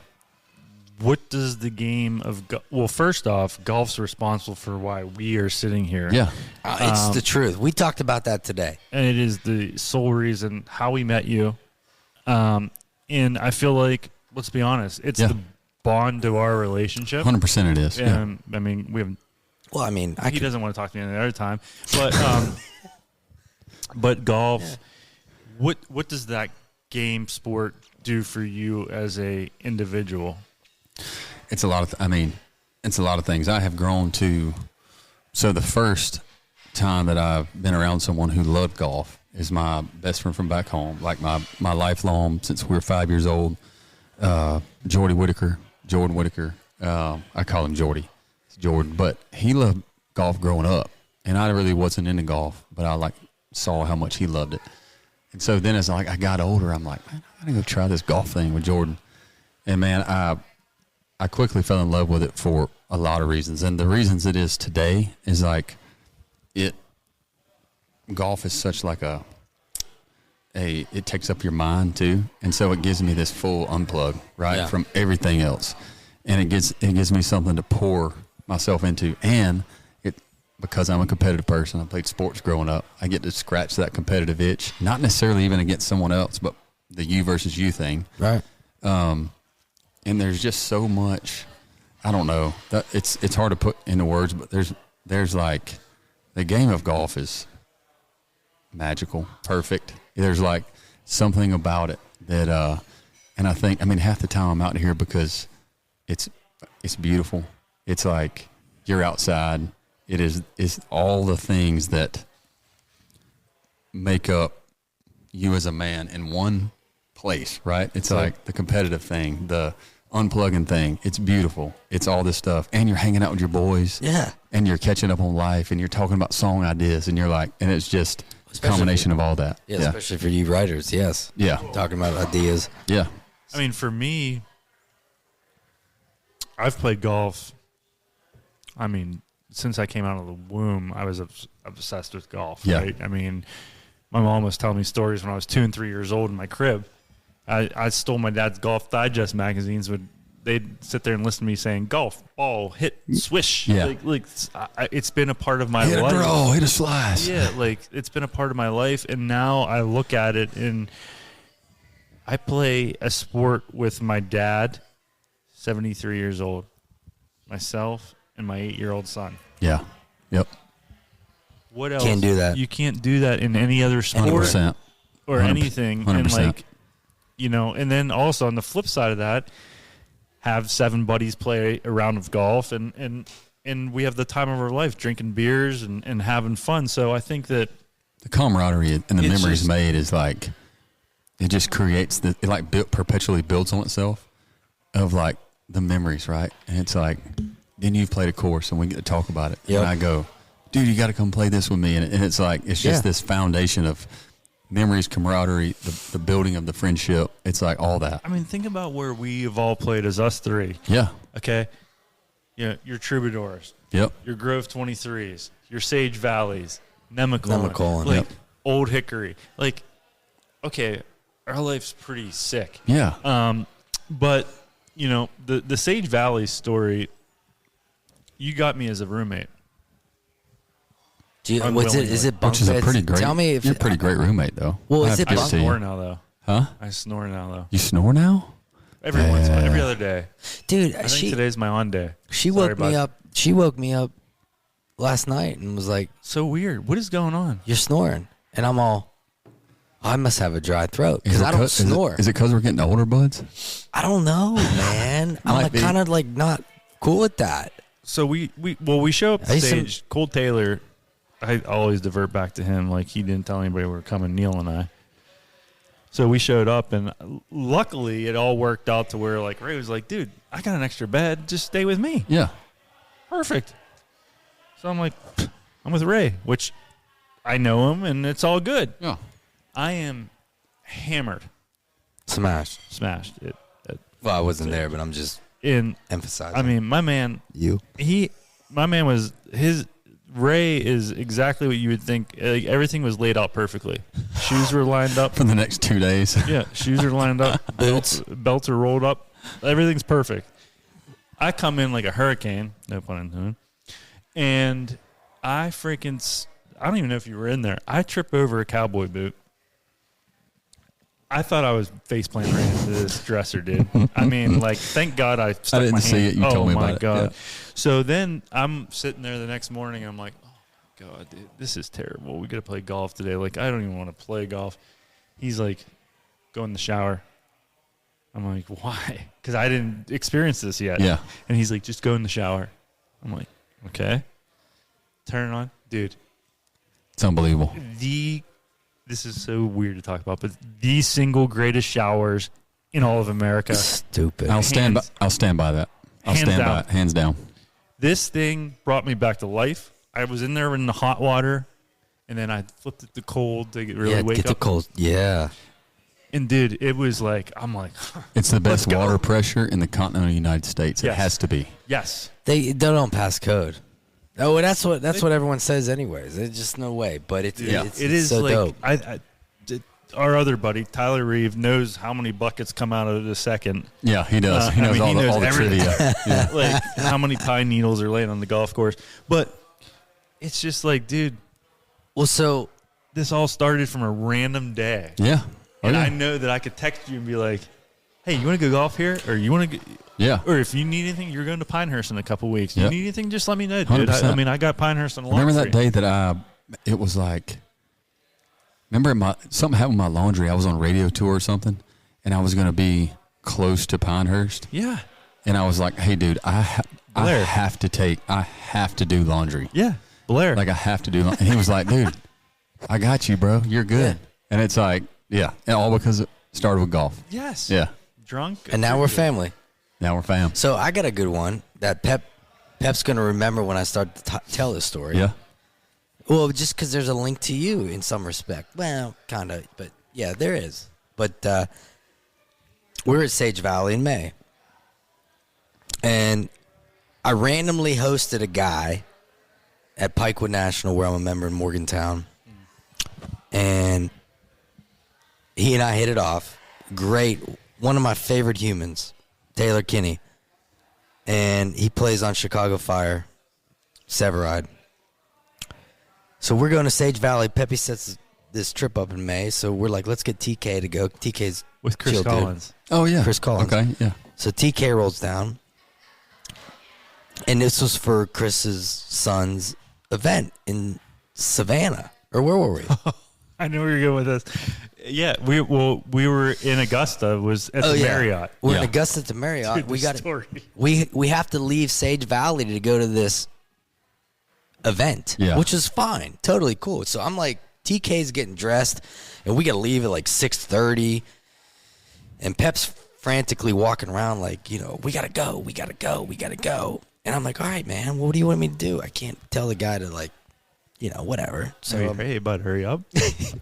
What does the game of well, first off, golf's responsible for why we are sitting here. Yeah. It's the truth. We talked about that today. And it is the sole reason how we met you. And I feel like, let's be honest, it's the bond to our relationship. 100% it is. And I mean, we have. Well, I mean, he doesn't want to talk to me any other time, but but golf. Yeah. What does that game sport do for you as a individual? It's a lot of. It's a lot of things. I have grown to. So the first time that I've been around someone who loved golf is my best friend from back home, like my lifelong since we were 5 years old. Jordan Whitaker. I call him Jordy. It's Jordan, but he loved golf growing up, and I really wasn't into golf, but I saw how much he loved it. And so then as I got older, I'm like, man, I gotta go try this golf thing with Jordan. And man, I quickly fell in love with it for a lot of reasons. And the reasons it is today is golf is such it takes up your mind too. And so it gives me this full unplug, right, from everything else. And it gives me something to pour myself into. And because I'm a competitive person, I played sports growing up, I get to scratch that competitive itch, not necessarily even against someone else, but the you versus you thing. Right. And there's just so much, I don't know, that it's hard to put into words, but there's the game of golf is magical, perfect. There's something about it that, and I think, half the time I'm out here because it's beautiful. It's like you're outside. It's all the things that make up you as a man in one place, right? It's like the competitive thing, the unplugging thing. It's beautiful. It's all this stuff. And you're hanging out with your boys. Yeah. And you're catching up on life and you're talking about song ideas and and it's just a combination of all that. Yeah, especially for you writers, yes. Yeah. Talking about ideas. Yeah. For me, I've played golf. Since I came out of the womb, I was obsessed with golf. Yeah. Right? My mom was telling me stories when I was 2 and 3 years old in my crib. I stole my dad's Golf Digest magazines they'd sit there and listen to me saying golf ball hit swish. Yeah. It's been a part of my hit life. Hit a draw, hit a slice. Yeah, it's been a part of my life, and now I look at it and I play a sport with my dad, 73 years old, myself, and my 8-year-old son. Yeah. Yep. What else? Can't do that. You can't do that in any other sport 100%. or anything. 100%. And and then also on the flip side of that, have 7 buddies play a round of golf, and we have the time of our life drinking beers and having fun. So I think that the camaraderie and the it's memories just, made is like, it just creates perpetually builds on itself of like the memories, right? And it's like, then you've played a course and we get to talk about it. Yep. And I go, dude, you got to come play this with me. And it's like, it's just this foundation of memories, camaraderie, the building of the friendship. It's like all that. I mean, think about where we have all played as us 3. Yeah. Okay. Your Troubadours. Yep. Your Grove 23s. Your Sage Valleys. Nemacolin. Yep. Old Hickory. Okay, our life's pretty sick. Yeah. But, the Sage Valley story, you got me as a roommate. Is it bunk Which is a beds? pretty great. Tell me if you're a pretty great roommate, though. Well, I is have it to give I to you. snore now, though. Huh? I snore now, though. You snore now? Every other day. dude, I think today's my on day. she Sorry, woke me bud. up. She woke me up last night and was like, So weird. What is going on? "You're snoring," and I'm all, "I must have a dry throat because Is it I don't 'cause- snore." Is it because we're getting older, buds? I don't know, man. I'm Might like be. kind of like not cool with that. So we show up I the used to- stage. Cole Taylor, I always divert back to him. Like, he didn't tell anybody we were coming, Neil and I. So we showed up, and luckily it all worked out to where, like, Ray was like, dude, I got an extra bed. Just stay with me. Yeah. Perfect. So I'm like, I'm with Ray, which I know him, and it's all good. Yeah. I am hammered, Smashed. smashed. Well, I wasn't there, but I'm just emphasizing. I mean, my man, Ray is exactly what you would think. Like, everything was laid out perfectly. Shoes were lined up. For the next 2 days. Yeah, shoes are lined up. Belts are rolled up. Everything's perfect. I come in like a hurricane, no pun intended, and I don't even know if you were in there. I trip over a cowboy boot. I thought I was face planting right into this dresser, dude. I mean, like, thank God I stuck didn't my see hand. it. You told me about it. God. Yeah. So then I'm sitting there the next morning. I'm like, oh, my God, dude, this is terrible. We got to play golf today. Like, I don't even want to play golf. He's like, go in the shower. I'm like, why? Because I didn't experience this yet. Yeah. And he's like, just go in the shower. I'm like, okay. Turn it on. Dude, It's unbelievable. this is so weird to talk about, but the single greatest showers in all of America. Stupid. I'll stand by that. I'll Hands stand down. by it. Hands down. This thing brought me back to life. I was in there in the hot water, and then I flipped it to cold to really wake get the up. cold. Yeah. And dude, it was like, I'm like, It's the best Let's go. water pressure in the continental United States. It Yes. has to be. yes. They don't pass code. Oh, that's what everyone says anyways. There's just no way. But it's It is so like dope. our other buddy Tyler Reeve knows how many buckets come out of the second. Yeah, he does. He I knows mean, he knows all the everything. trivia. Yeah. Like how many pine needles are laying on the golf course. But it's just like, dude, Well, so this all started from a random day. Yeah. Oh, And yeah. I know that I could text you and be like, hey, you want to go golf here? Or you want to Yeah. or if you need anything, you're going to Pinehurst in a couple weeks. Yep. You need anything, just let me know, dude. 100%. I mean, I got Pinehurst on the lawn. Remember for that you. day that it was like, something happened with my laundry. I was on a radio tour or something, and I was going to be close to Pinehurst. Yeah. And I was like, hey, dude, I Blair. have to do laundry. Yeah. Blair. Like, I have to do laundry. And he was like, dude, I got you, bro. You're good. Yeah. And it's like, yeah. And all because it started with golf. yes. Yeah. Drunk. and now we're family. Now we're fam. So I got a good one that Pep's gonna remember when I start to tell this story. Yeah. Well, just because there's a link to you in some respect. Well, kind of, but yeah, there is. But we're at Sage Valley in May, and I randomly hosted a guy at Pikewood National, where I'm a member in Morgantown, and he and I hit it off. Great, one of my favorite humans, Taylor Kinney. and he plays on Chicago Fire, Severide. So we're going to Sage Valley. Pepe sets this trip up in May, so we're like, let's get TK to go. TK's with Chris chill, Collins. Dude. Oh, yeah. Chris Collins. Okay, yeah. So TK rolls down, and this was for Chris's son's event in Savannah. Or where were we? I know where you're going with this. Yeah, we were in Augusta. Was at the Marriott. We're in Augusta at the Marriott. Dude, we got story. we have to leave Sage Valley to go to this event, which is fine, totally cool. So I'm like, TK's getting dressed, and we got to leave at like 6:30, and Pep's frantically walking around like, we gotta go. And I'm like, all right, man, what do you want me to do? I can't tell the guy to like, whatever. So hey, bud, hurry up.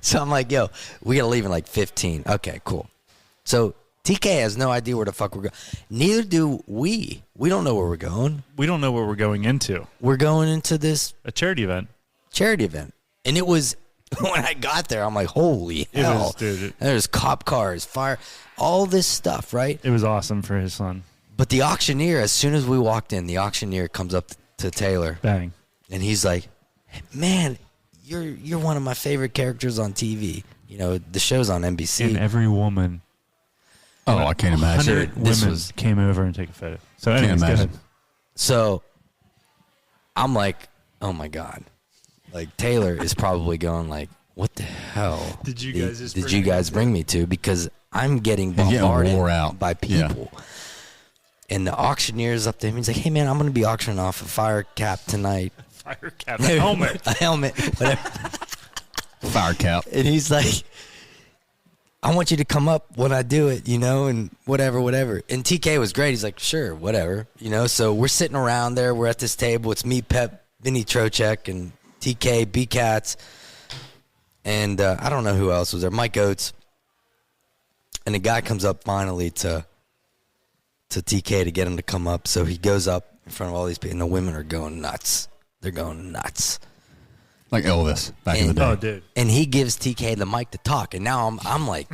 So I'm like, yo, we gotta leave in like 15. Okay, cool. So TK has no idea where the fuck we're going. Neither do we. We don't know where we're going. We don't know what we're going into. We're going into this a charity event. And it was, when I got there, I'm like, holy hell. Dude, there's cop cars, fire, all this stuff, right? It was awesome for his son. But the auctioneer, as soon as we walked in, the auctioneer comes up to Taylor. Bang. And he's like, man, you're one of my favorite characters on TV. The show's on NBC. And every woman. Oh, I can't imagine. 100 women came over and take a photo. So anyways, go ahead. So I'm like, oh my God. Like Taylor is probably going like, what the hell did you guys bring me to? Because I'm getting bombarded wore out by people. Yeah. And the auctioneer's up there. He's like, hey, man, I'm going to be auctioning off a fire cap tonight. Fire cap, a helmet. A helmet, whatever. Fire cap. And he's like, I want you to come up when I do it, and whatever. And TK was great. He's like, sure, whatever. So we're sitting around there. We're at this table. It's me, Pep, Vinny Trocheck, and TK, B-Cats. And I don't know who else was there. Mike Oates. And the guy comes up finally to TK to get him to come up. So he goes up in front of all these people, and the women are going nuts. They're going nuts. Like Elvis back in the day. Oh, dude. And he gives TK the mic to talk. And now I'm like,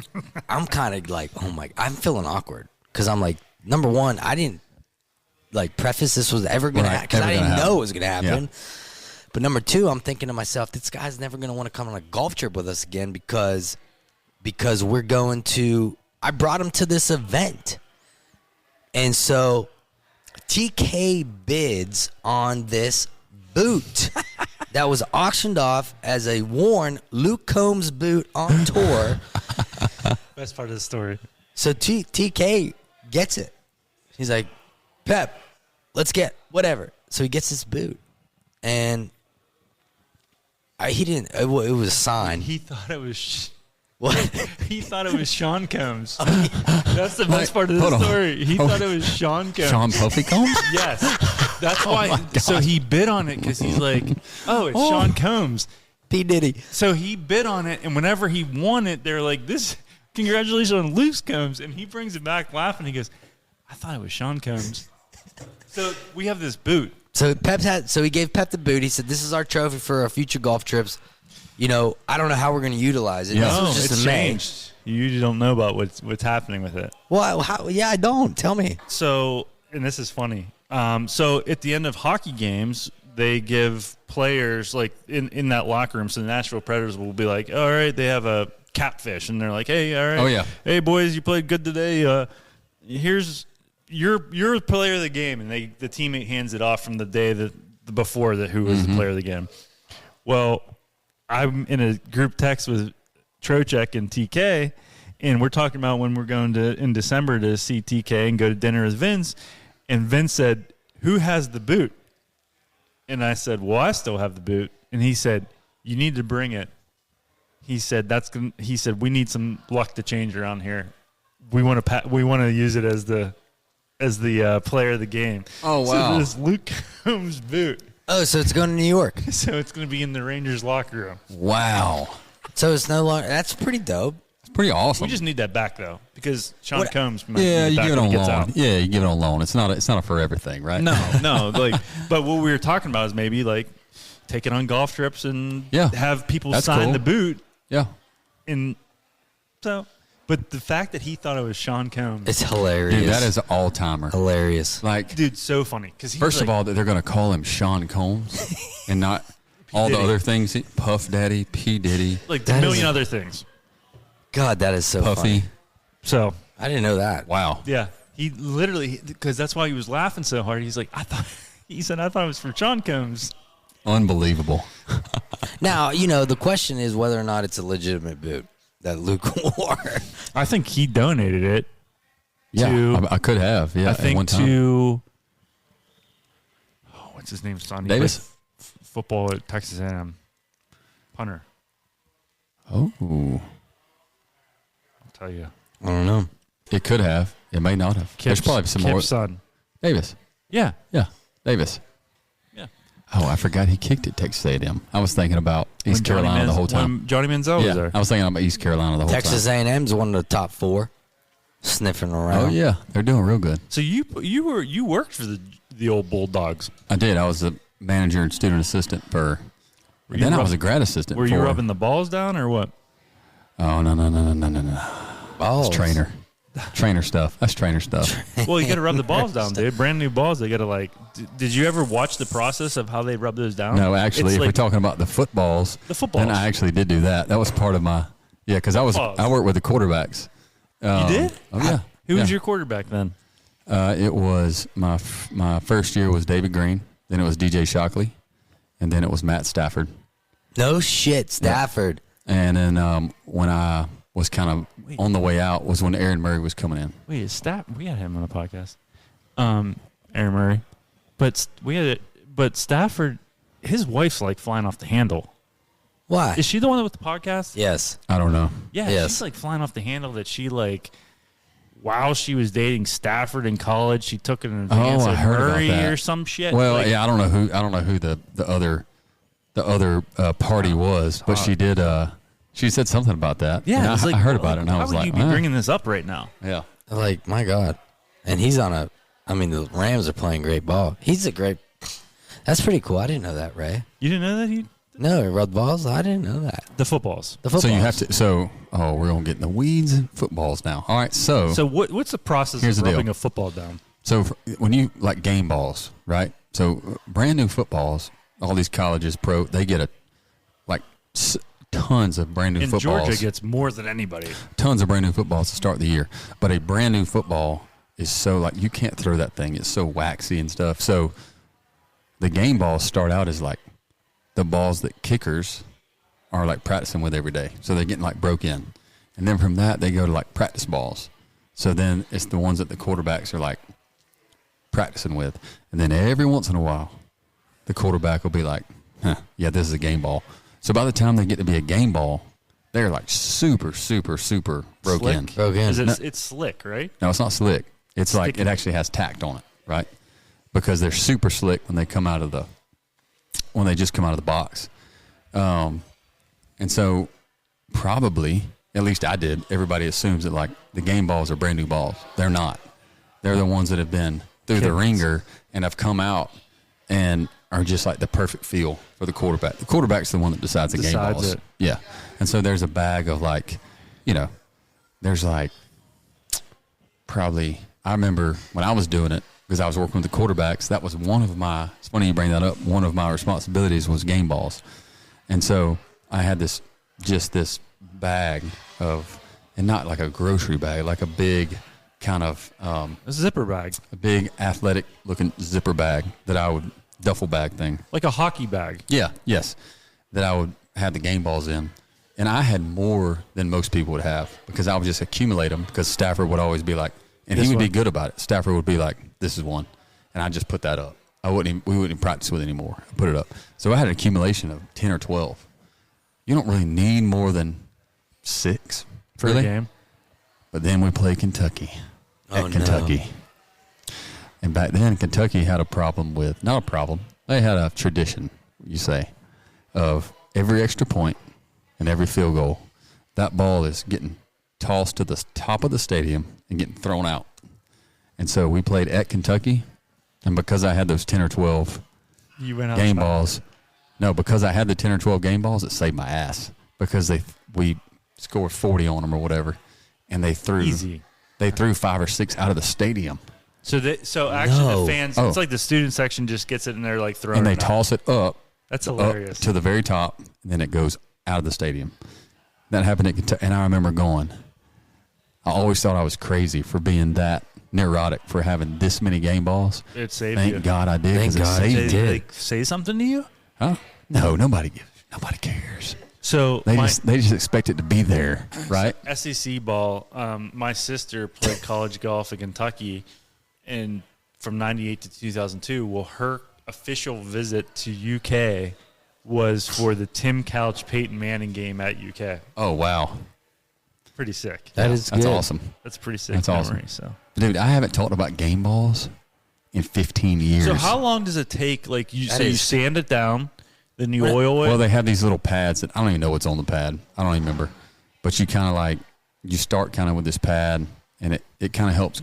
I'm kind of like, oh my, I'm feeling awkward. Because I'm like, number one, I didn't like preface this was ever going to happen. Because I didn't know it was going to happen. Yeah. But number two, I'm thinking to myself, this guy's never going to want to come on a golf trip with us again because we're going to, I brought him to this event. And so TK bids on this boot that was auctioned off as a worn Luke Combs boot on tour. Best part of the story. So TK gets it. He's like, Pep, let's get whatever. So he gets this boot. And he didn't, it was a sign. He thought it was... What? He thought it was Sean Combs. That's the best part of the story. He thought it was Sean Combs. Sean Puffy Combs? Yes. That's why. So he bid on it because he's like, oh, it's Sean Combs. P. Diddy. So he bid on it, and whenever he won it, they're like, congratulations on Luke Combs. And he brings it back laughing. He goes, I thought it was Sean Combs. So we have this boot. So he gave Pep the boot. He said, this is our trophy for our future golf trips. I don't know how we're going to utilize it. Yeah, this was just it's changed. You usually don't know about what's happening with it. Well, I don't. Tell me. So, and this is funny. So at the end of hockey games, they give players like in that locker room. So the Nashville Predators will be like, all right, they have a catfish, and they're like, hey, all right, oh yeah, hey boys, you played good today. Here's your player of the game, and the teammate hands it off from the day before who was the player of the game. Well, I'm in a group text with Trocheck and TK, and we're talking about when we're going in December to see TK and go to dinner with Vince. And Vince said, who has the boot? And I said, well, I still have the boot. And he said, you need to bring it. He said, we need some luck to change around here. We want to use it as the player of the game. Oh, wow. So this Luke Combs boot. Oh, so it's going to New York. So it's going to be in the Rangers locker room. Wow. So it's no longer. That's pretty dope. It's pretty awesome. We just need that back though, because Sean Combs. You give it on loan. Yeah, you give it on loan. It's not a forever thing, right? No. But what we were talking about is maybe like take it on golf trips and have people sign the boot. Yeah. And so But the fact that he thought it was Sean Combs. It's hilarious. Dude, that is an all-timer. Hilarious. Like, Dude, so funny. First of all, that they're going to call him Sean Combs and not all the other things. Puff Daddy, P. Diddy. Like a million other things. God, that is so Puffy. funny. So. I didn't know that. Wow. Yeah. He literally, because that's why he was laughing so hard. He's like, I thought it was from Sean Combs. Unbelievable. Now, the question is whether or not it's a legitimate boot that Luke wore. I think he donated it. Yeah, I could have. Yeah, I think at one time. to what's his name? Son Davis? Football at Texas A&M. Punter. Oh, I'll tell you. I don't know. it could have. It may not have. There's probably some more. Kip's son. Davis. Yeah. Yeah, Davis. Yeah. Oh, I forgot he kicked at Texas A&M. I was thinking about East Carolina the whole time. When Johnny Manziel was there. I was thinking about East Carolina the whole Texas time. A&M's one of the top 4, sniffing around. Oh yeah, they're doing real good. So you worked for the old Bulldogs. I did. I was a manager and student assistant for. Then I was a grad assistant. Were you rubbing the balls down or what? Oh no. Balls. It's trainer stuff. That's trainer stuff. Well, you got to rub the balls down, dude. Brand new balls. They got to like. Did you ever watch the process of how they rub those down? No, actually, It's if like, we're talking about the footballs, then I actually did do that. That was part of my because I worked with the quarterbacks. You did? Oh yeah. Who was your quarterback then? It was my first year was David Green. Then it was DJ Shockley, and then it was Matt Stafford. No shit, Stafford. Yeah. And then when I was kind of on the way out was when Aaron Murray was coming in. Wait, we had him on the podcast. Aaron Murray, but Stafford, his wife's like flying off the handle. Why? Is she the one with the podcast? Yes. I don't know. Yeah, Yes. she's like flying off the handle that she like. While she was dating Stafford in college, she took an advance I at heard about Murray that. or some shit. Well, like, yeah, I don't know who the other party was, but she did. She said something about that. yeah, And it's I heard about it, and I was how would like, you be bringing this up right now? Yeah. Like, my God. And he's the Rams are playing great ball. That's pretty cool. I didn't know that, Ray. You didn't know that? No, he rubbed balls? I didn't know that. The footballs. So you have to. We're gonna get in the weeds and footballs now. All right. So what's the process Here's of the deal. rubbing a football down? So when you like game balls, right? So brand new footballs, all these colleges, they get tons of brand new And footballs. Georgia gets more than anybody. Tons of brand new footballs to start the year. But a brand new football is so you can't throw that thing. It's so waxy and stuff. So the game balls start out as like the balls that kickers are like practicing with every day. So they're getting like broke in. And then from that they go to like practice balls. So then it's the ones that the quarterbacks are like practicing with. And then every once in a while the quarterback will be like, yeah, this is a game ball. So by the time they get to be a game ball, they're like super, super, super broke in. Broke in. It's slick, right? No, it's not slick. It's like it actually has tact on it, right? Because they're super slick when they just come out of the box. And so probably, at least I did, everybody assumes that like the game balls are brand new balls. They're not. They're the ones that have been through the ringer and have come out and are just like the perfect feel for the quarterback. The quarterback's the one that decides the game balls. Yeah. And so there's a bag of like, there's like probably, I remember when I was doing it, because I was working with the quarterbacks, that was it's funny you bring that up, one of my responsibilities was game balls. And so I had this bag of, and not like a grocery bag, like a big kind of, a zipper bag. A big athletic looking zipper bag duffel bag thing. Like a hockey bag. Yeah, yes. That I would have the game balls in. And I had more than most people would have because I would just accumulate them because Stafford would always be like, and he would be good about it. Stafford would be like, this is one. And I'd just put that up. We wouldn't even practice with it anymore. I put it up. So I had an accumulation of 10 or 12. You don't really need more than 6 for a game. But then we play Kentucky at Kentucky. No. And back then, Kentucky had not a problem, they had a tradition, you say, of every extra point and every field goal, that ball is getting tossed to the top of the stadium and getting thrown out. And so we played at Kentucky, and because I had those 10 or 12 game balls, because I had the 10 or 12 game balls, it saved my ass because we scored 40 on them or whatever. and they threw Easy. They threw 5 or 6 out of the stadium. So actually the fans, it's like the student section just gets it and they're like throwing And they it out. toss it up. That's hilarious. Up to the very top, and then it goes out of the stadium. That happened at Kentucky, and I remember going, I always thought I was crazy for being that neurotic for having this many game balls. It saved you. Thank God I did, because it saved me. Did they say something to you? Huh? No, nobody cares. So they just expect it to be there, right? SEC ball. My sister played college golf in Kentucky, and from '98 to 2002. Well, her official visit to UK was for the Tim Couch Peyton Manning game at UK. Oh wow, pretty sick. That's awesome. That's pretty sick. That's memory, awesome. So, dude, I haven't talked about game balls in 15 years. So how long does it take? Like you sand it down, then you oil it. Well, they have these little pads that I don't even know what's on the pad. I don't even remember, but you kind of you start kind of with this pad, and it kind of helps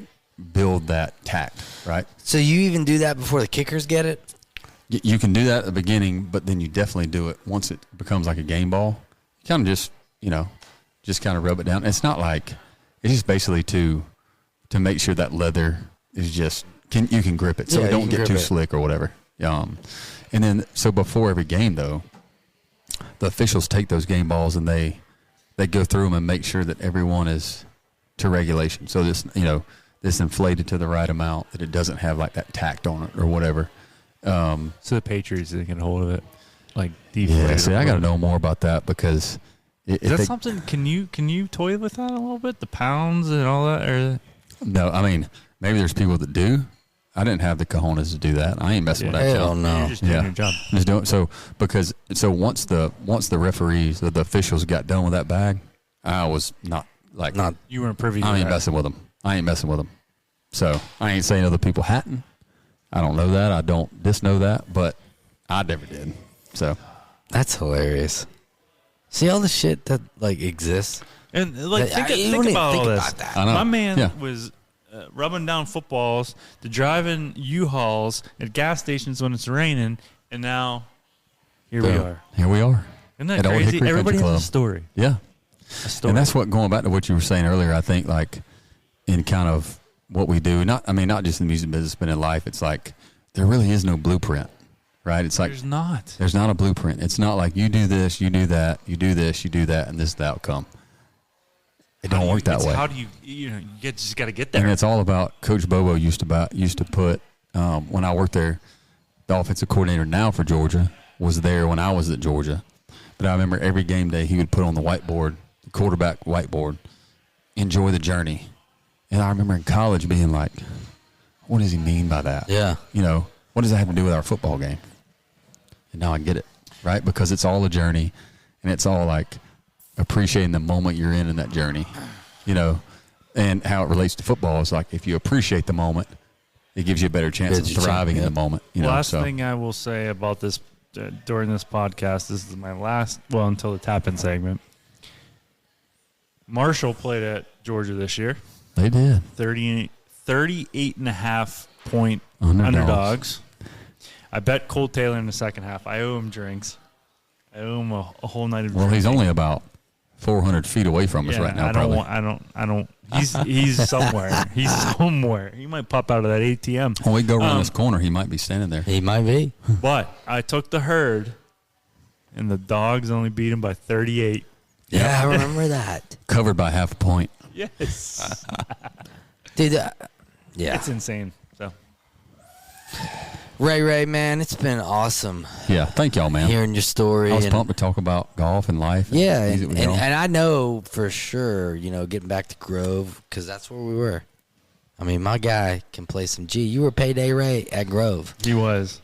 build that tact, right? So you even do that before the kickers get it? You can do that at the beginning, but then you definitely do it once it becomes like a game ball. You kind of just kind of rub it down. It's not like it's just basically to make sure that leather is you can grip it so it don't get too slick or whatever. And then so before every game though, the officials take those game balls and they go through them and make sure that everyone is to regulation. So this inflated to the right amount, that it doesn't have like that tact on it or whatever. So the Patriots didn't get a hold of it, like deflated. Yeah, see, I got to know more about that, because is that something? Can you toy with that a little bit? The pounds and all that, or no? I mean, maybe there's people that do. I didn't have the cojones to do that. I ain't messing with that. Hell no. You're just doing your job. Just doing so once the referees, the officials got done with that bag, I was not you weren't privy to I that. ain't messing with them. So I ain't saying other people hadn't. I don't know that. I don't know that, but I never did. So that's hilarious. See all the shit that exists, and think about all this. My man was rubbing down footballs, to driving U-Hauls at gas stations when it's raining, and now here we are. Here we are. Isn't that crazy? Everybody has a story. Yeah. A story. And that's what, going back to what you were saying earlier, I think in kind of what we do, not just in the music business, but in life, it's like there really is no blueprint, right? It's like there's not a blueprint. It's not like you do this, you do that, you do this, you do that, and this is the outcome. It don't work that way. How do you just got to get there? And it's all about, Coach Bobo used to put, when I worked there, the offensive coordinator now for Georgia was there when I was at Georgia. But I remember every game day he would put on the whiteboard, the quarterback whiteboard, enjoy the journey. And I remember in college being like, what does he mean by that? Yeah. What does that have to do with our football game? And now I get it, right? Because it's all a journey, and it's all like appreciating the moment you're in that journey, and how it relates to football is like, if you appreciate the moment, it gives you a better chance of thriving in the moment. Last thing I will say about this during this podcast, this is my last, until the tap-in segment. Marshall played at Georgia this year. They did. 38.5 point underdogs. I bet Cole Taylor in the second half. I owe him drinks. I owe him a whole night of drinks. Well, he's only about 400 feet away from us right now. I don't. He's somewhere. He's somewhere. He might pop out of that ATM. When we go around this corner, he might be standing there. He might be. But I took the herd, and the dogs only beat him by 38. Yeah, I remember that. Covered by half a point. Yes. Dude, yeah. It's insane. So, Ray, man, it's been awesome. Yeah, thank y'all, man. Hearing your story. I was pumped to talk about golf and life. Yeah, and I know for sure, getting back to Grove, because that's where we were. I mean, my guy can play some G. You were payday Ray at Grove. He was.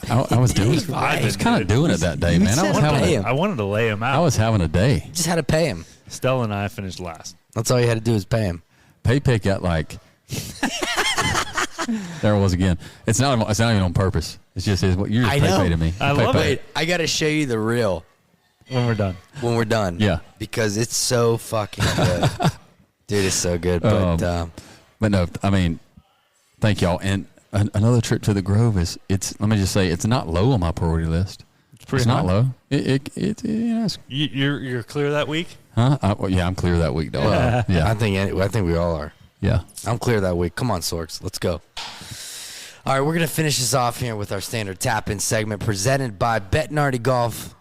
I was doing it. I was kind of doing it that day, man. I wanted to lay him out. I was having a day. You just had to pay him. Stella and I finished last. That's all you had to do is pay him. Paypick got there it was again. It's not even on purpose. It's just you're just pay to me. I love it. I got to show you the reel when we're done. Yeah, because it's so fucking good, dude. It's so good. But no, I mean, thank y'all. And another trip to the Grove let me just say, it's not low on my priority list. It's not low. You're clear that week? Huh? Yeah, I'm clear that week, dog. Yeah. I think we all are. Yeah. I'm clear that week. Come on, Sorks. Let's go. All right, we're going to finish this off here with our standard tap-in segment presented by Bettinardi Golf.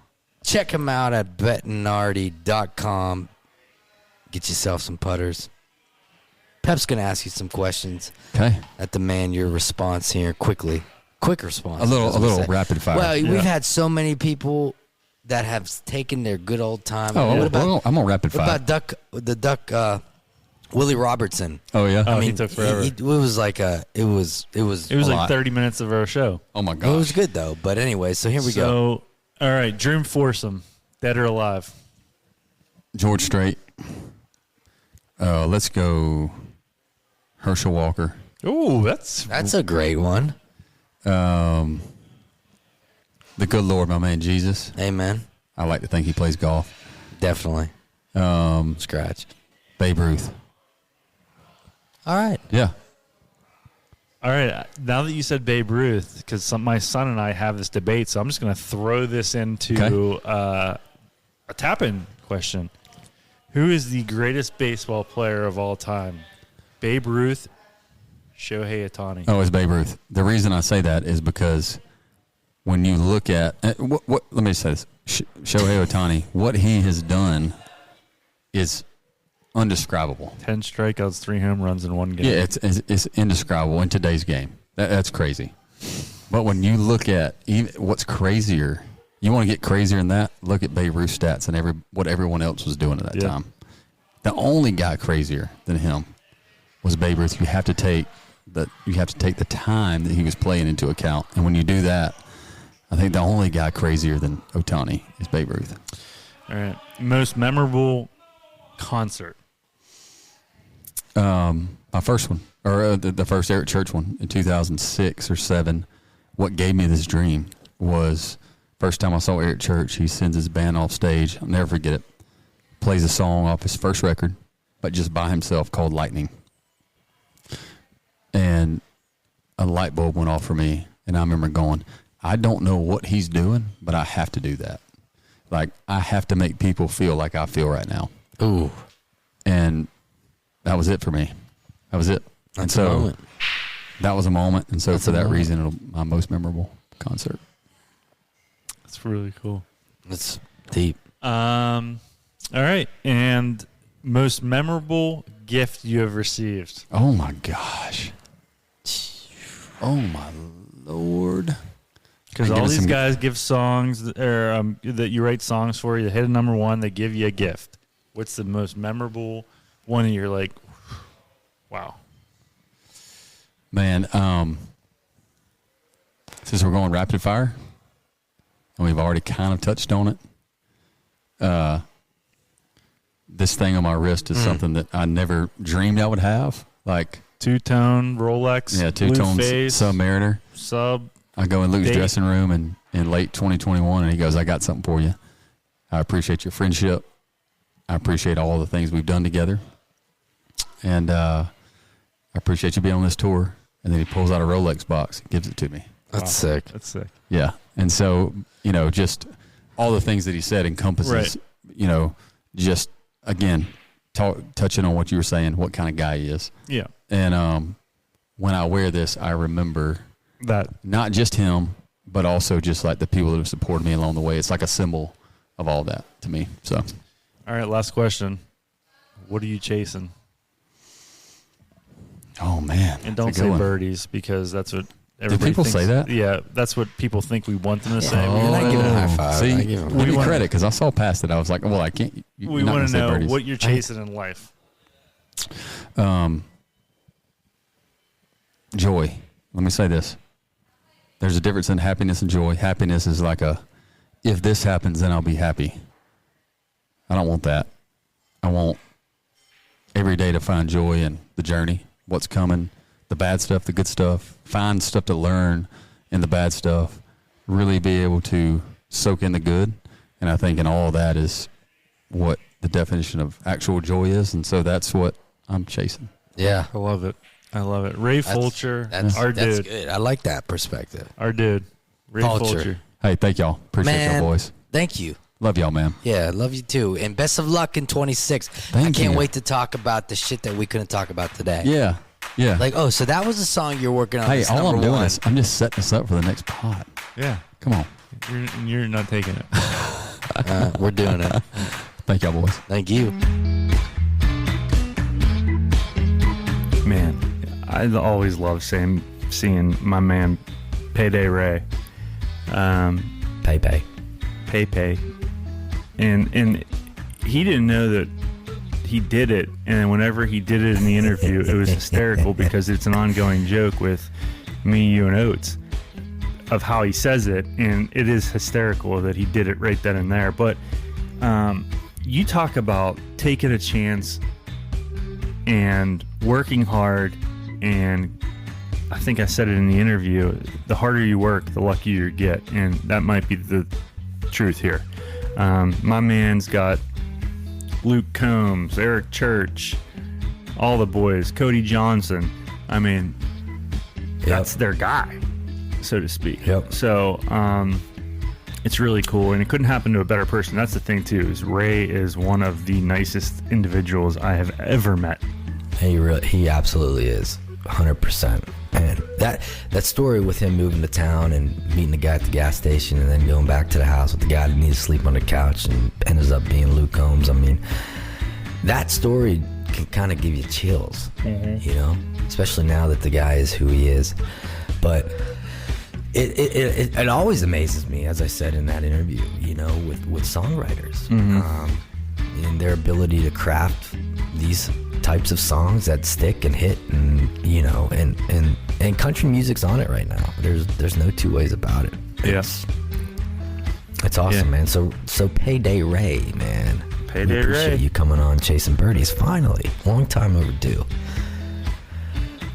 Check them out at bettinardi.com. Get yourself some putters. Pep's going to ask you some questions. Okay. That demand your response here quickly. Quick response. A little rapid fire. Well, we've had so many people that have taken their good old time. I'm on rapid fire. What about Duck, Willie Robertson? Oh, yeah? I mean, he took forever. It was like it was like 30 minutes of our show. Oh, my God. It was good, though. But anyway, so here we go. So, all right, dream foursome, dead or alive? George Strait. Let's go Herschel Walker. Ooh, that's a great one. The good Lord, my man Jesus. Amen. I like to think he plays golf. Definitely. Scratch. Babe Ruth. All right. Yeah. All right. Now that you said Babe Ruth, because my son and I have this debate, so I'm just going to throw this into a tap-in question. Who is the greatest baseball player of all time? Babe Ruth, Shohei Ohtani. Oh, it's Babe Ruth. The reason I say that is because when you look at let me say this: Shohei Ohtani, what he has done is indescribable. 10 strikeouts, 3 home runs in one game. Yeah, it's indescribable in today's game. That's crazy. But when you look at what's crazier, you want to get crazier than that. Look at Babe Ruth's stats and what everyone else was doing at that time. The only guy crazier than him was Babe Ruth. You have to take the time that he was playing into account, and when you do that, I think the only guy crazier than Ohtani is Babe Ruth. All right, most memorable concert. My first one, or the first Eric Church one in 2006 or 7. What gave me this dream was first time I saw Eric Church. He sends his band off stage. I'll never forget it. Plays a song off his first record, but just by himself, called Lightning. And a light bulb went off for me, and I remember going, I don't know what he's doing, but I have to do that. Like, I have to make people feel like I feel right now. Ooh. And that was it for me. That was it. That's a moment. That was a moment. And so for that reason, it'll my most memorable concert. That's really cool. That's deep. All right. And most memorable gift you have received. Oh, my gosh. Oh, my Lord. Because all these guys give songs that you write songs for. You hit a number one, they give you a gift. What's the most memorable one that you're like, wow? Man, since we're going rapid fire, and we've already kind of touched on it, this thing on my wrist is something that I never dreamed I would have. Like two-tone Rolex, yeah, two-tone Submariner. I go in Luke's dressing room in late 2021, and he goes, I got something for you. I appreciate your friendship. I appreciate all the things we've done together. And I appreciate you being on this tour. And then he pulls out a Rolex box and gives it to me. That's sick. That's sick. Yeah. And so, just all the things that he said encompasses, just, again, touching on what you were saying, what kind of guy he is. Yeah. And when I wear this, I remember that not just him, but also just like the people that have supported me along the way. It's like a symbol of all that to me. So, all right, last question. What are you chasing? Oh, man. And don't say birdies, because that's what everybody Do people thinks. say that? Yeah, that's what people think we want them to say. And I give him a high five. See, give me credit, because I saw past it. I was like, well, I can't. We want to know what you're chasing in life. Joy. Let me say this. There's a difference in happiness and joy. Happiness is like if this happens, then I'll be happy. I don't want that. I want every day to find joy in the journey, what's coming, the bad stuff, the good stuff, find stuff to learn in the bad stuff, really be able to soak in the good. And I think in all that is what the definition of actual joy is. And so that's what I'm chasing. Yeah. I love it. Ray Fulcher, our dude. That's good. I like that perspective. Our dude. Ray Fulcher. Hey, thank y'all. Appreciate y'all, boys. Thank you. Love y'all, man. Yeah, love you too. And best of luck in 26. Thank I can't you. wait to talk about the shit that we couldn't talk about today. Yeah. Yeah. Like, oh, so that was a song you're working on. Hey, It's all I'm number doing one. is I'm just setting us up for the next pod. Yeah. Come on. You're not taking it. We're doing it. Thank y'all, boys. Thank you. Man, I always love seeing my man Payday Ray. Pay. And he didn't know that he did it, and whenever he did it in the interview, it was hysterical because it's an ongoing joke with me, you, and Oates of how he says it, and it is hysterical that he did it right then and there. But you talk about taking a chance and working hard, and I think I said it in the interview, the harder you work, the luckier you get, and that might be the truth here. My man's got Luke Combs, Eric Church, all the boys, Cody Johnson. I mean, that's their guy, so to speak. Yep. So it's really cool, and it couldn't happen to a better person. That's the thing too, is Ray is one of the nicest individuals I have ever met. He absolutely is, 100%. And that story with him moving to town and meeting the guy at the gas station and then going back to the house with the guy that needs to sleep on the couch and ends up being Luke Combs. I mean, that story can kind of give you chills, you know, especially now that the guy is who he is. But it always amazes me, as I said in that interview, you know, with songwriters and their ability to craft these types of songs that stick and hit, and you know, and country music's on it right now. There's no two ways about it. Yes, it's awesome, man. So Payday Ray, man. Payday we appreciate Ray. you coming on Chasing Birdies. Finally, long time overdue.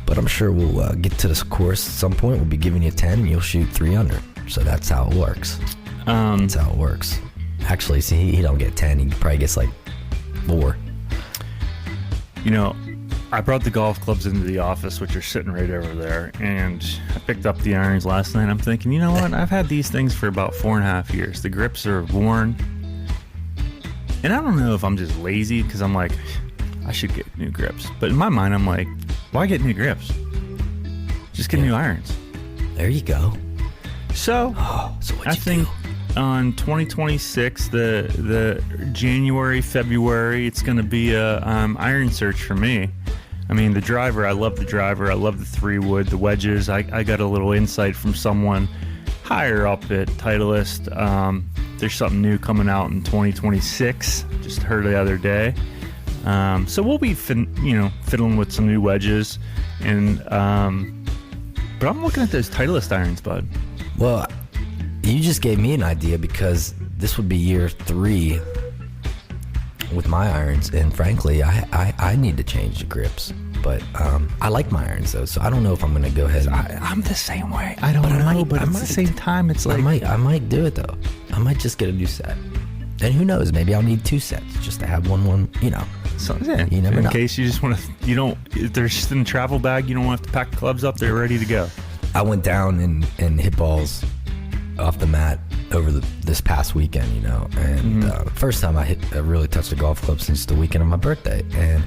But I'm sure we'll get to this course at some point. We'll be giving you 10, and you'll shoot 3 under. So that's how it works. That's how it works. Actually, see, he don't get 10. He probably gets like 4. You know, I brought the golf clubs into the office, which are sitting right over there, and I picked up the irons last night. I'm thinking, you know what? I've had these things for about 4.5 years. The grips are worn. And I don't know if I'm just lazy, because I'm like, I should get new grips. But in my mind, I'm like, why get new grips? Just get new irons. There you go. So, So what I you think do? on 2026, the January, February, it's going to be a iron search for me. I mean, the driver, I love the driver. I love the 3-wood, the wedges. I got a little insight from someone higher up at Titleist. There's something new coming out in 2026. Just heard the other day. So we'll be fiddling with some new wedges, and but I'm looking at those Titleist irons, bud. Well, you just gave me an idea, because this would be year 3 with my irons, and frankly, I need to change the grips. But I like my irons though, so I don't know if I'm going to go ahead. I'm the same way. I don't know, but at the same time, it's like I might do it though. I might just get a new set, and who knows? Maybe I'll need 2 sets just to have one. You know. So, yeah, you never know. In case you just want to, if they're just in a travel bag, you don't have to pack the clubs up. They're ready to go. I went down and hit balls off the mat over this past weekend, you know, and first time I really touched a golf club since the weekend of my birthday. And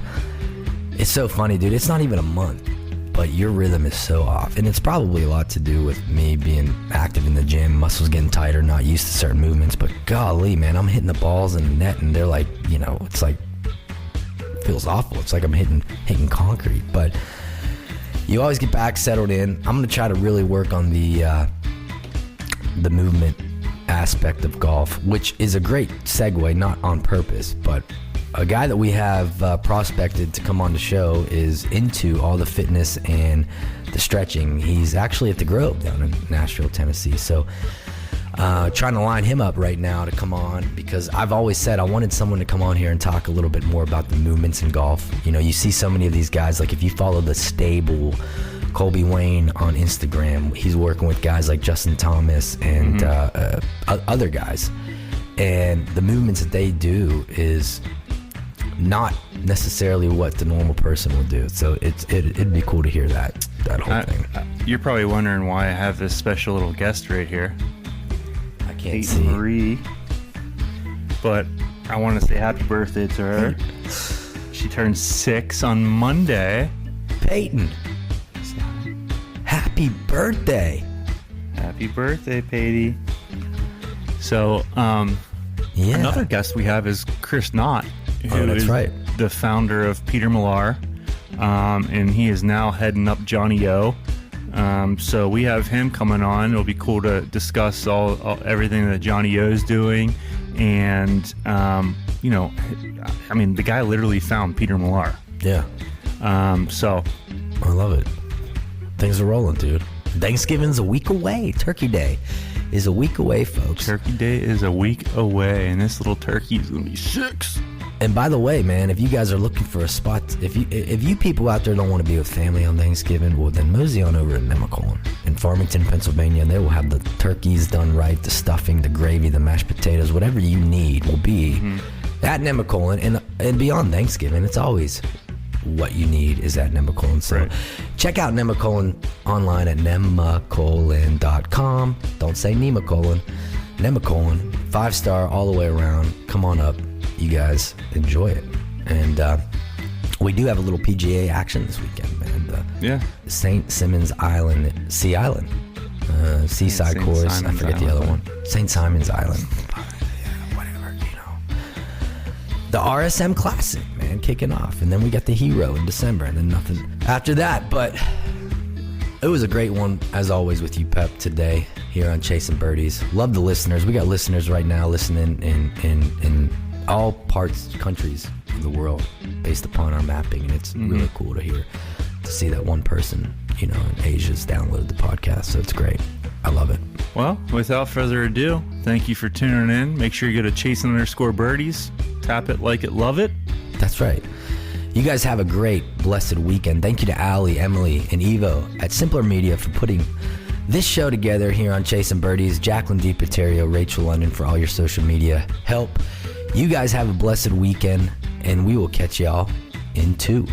it's so funny, dude. It's not even a month, but your rhythm is so off, and it's probably a lot to do with me being active in the gym, muscles getting tighter, not used to certain movements. But golly, man, I'm hitting the balls in the net, and they're like, you know, it's like, it feels awful. It's like I'm hitting concrete. But you always get back settled in. I'm gonna try to really work on the movement aspect of golf, which is a great segue, not on purpose, but a guy that we have prospected to come on the show is into all the fitness and the stretching. He's actually at the Grove down in Nashville, Tennessee. So trying to line him up right now to come on, because I've always said I wanted someone to come on here and talk a little bit more about the movements in golf. You know, you see so many of these guys, like if you follow the stable Colby Wayne on Instagram, he's working with guys like Justin Thomas and other guys, and the movements that they do is not necessarily what the normal person will do. So it'd be cool to hear that whole thing. You're probably wondering why I have this special little guest right here. I can't Peyton see. Marie. but I want to say happy birthday to her. She turned 6 on Monday. Peyton, happy birthday. Happy birthday, Patty. So, another guest we have is Chris Knott, who is the founder of Peter Millar, and he is now heading up Johnny O. So we have him coming on. It'll be cool to discuss all everything that Johnny O is doing, and the guy literally found Peter Millar. Yeah. So I love it. Things are rolling, dude. Thanksgiving's a week away. Turkey Day is a week away, folks. Turkey Day is a week away, and this little turkey is gonna be 6. And by the way, man, if you guys are looking for a spot, if you people out there don't want to be with family on Thanksgiving, well, then mosey on over at Nemacolin in Farmington, Pennsylvania, and they will have the turkeys done right, the stuffing, the gravy, the mashed potatoes, whatever you need will be at Nemacolin. And beyond Thanksgiving, it's always what you need is at Nemacolin. So check out Nemacolin online at nemacolin.com. Don't say Nemacolin. Nemacolin, 5-star all the way around. Come on up. You guys enjoy it. And we do have a little PGA action this weekend, man. St. Simons Island, Seaside course. I forget the other one. St. Simon's Island. Whatever, The RSM Classic, man, kicking off. And then we got the Hero in December, and then nothing after that. But it was a great one, as always, with you, Pep, today here on Chasing Birdies. Love the listeners. We got listeners right now listening in all countries of the world based upon our mapping, and it's really cool to see that one person, in Asia's downloaded the podcast, so it's great. I love it. Well, without further ado, thank you for tuning in. Make sure you go to Chasing_Birdies. Tap it, like it, love it. That's right. You guys have a great, blessed weekend. Thank you to Allie, Emily, and Evo at Simpler Media for putting this show together here on Chasing Birdies. Jacqueline DiPaterio, Rachel London for all your social media help. You guys have a blessed weekend, and we will catch y'all in 2.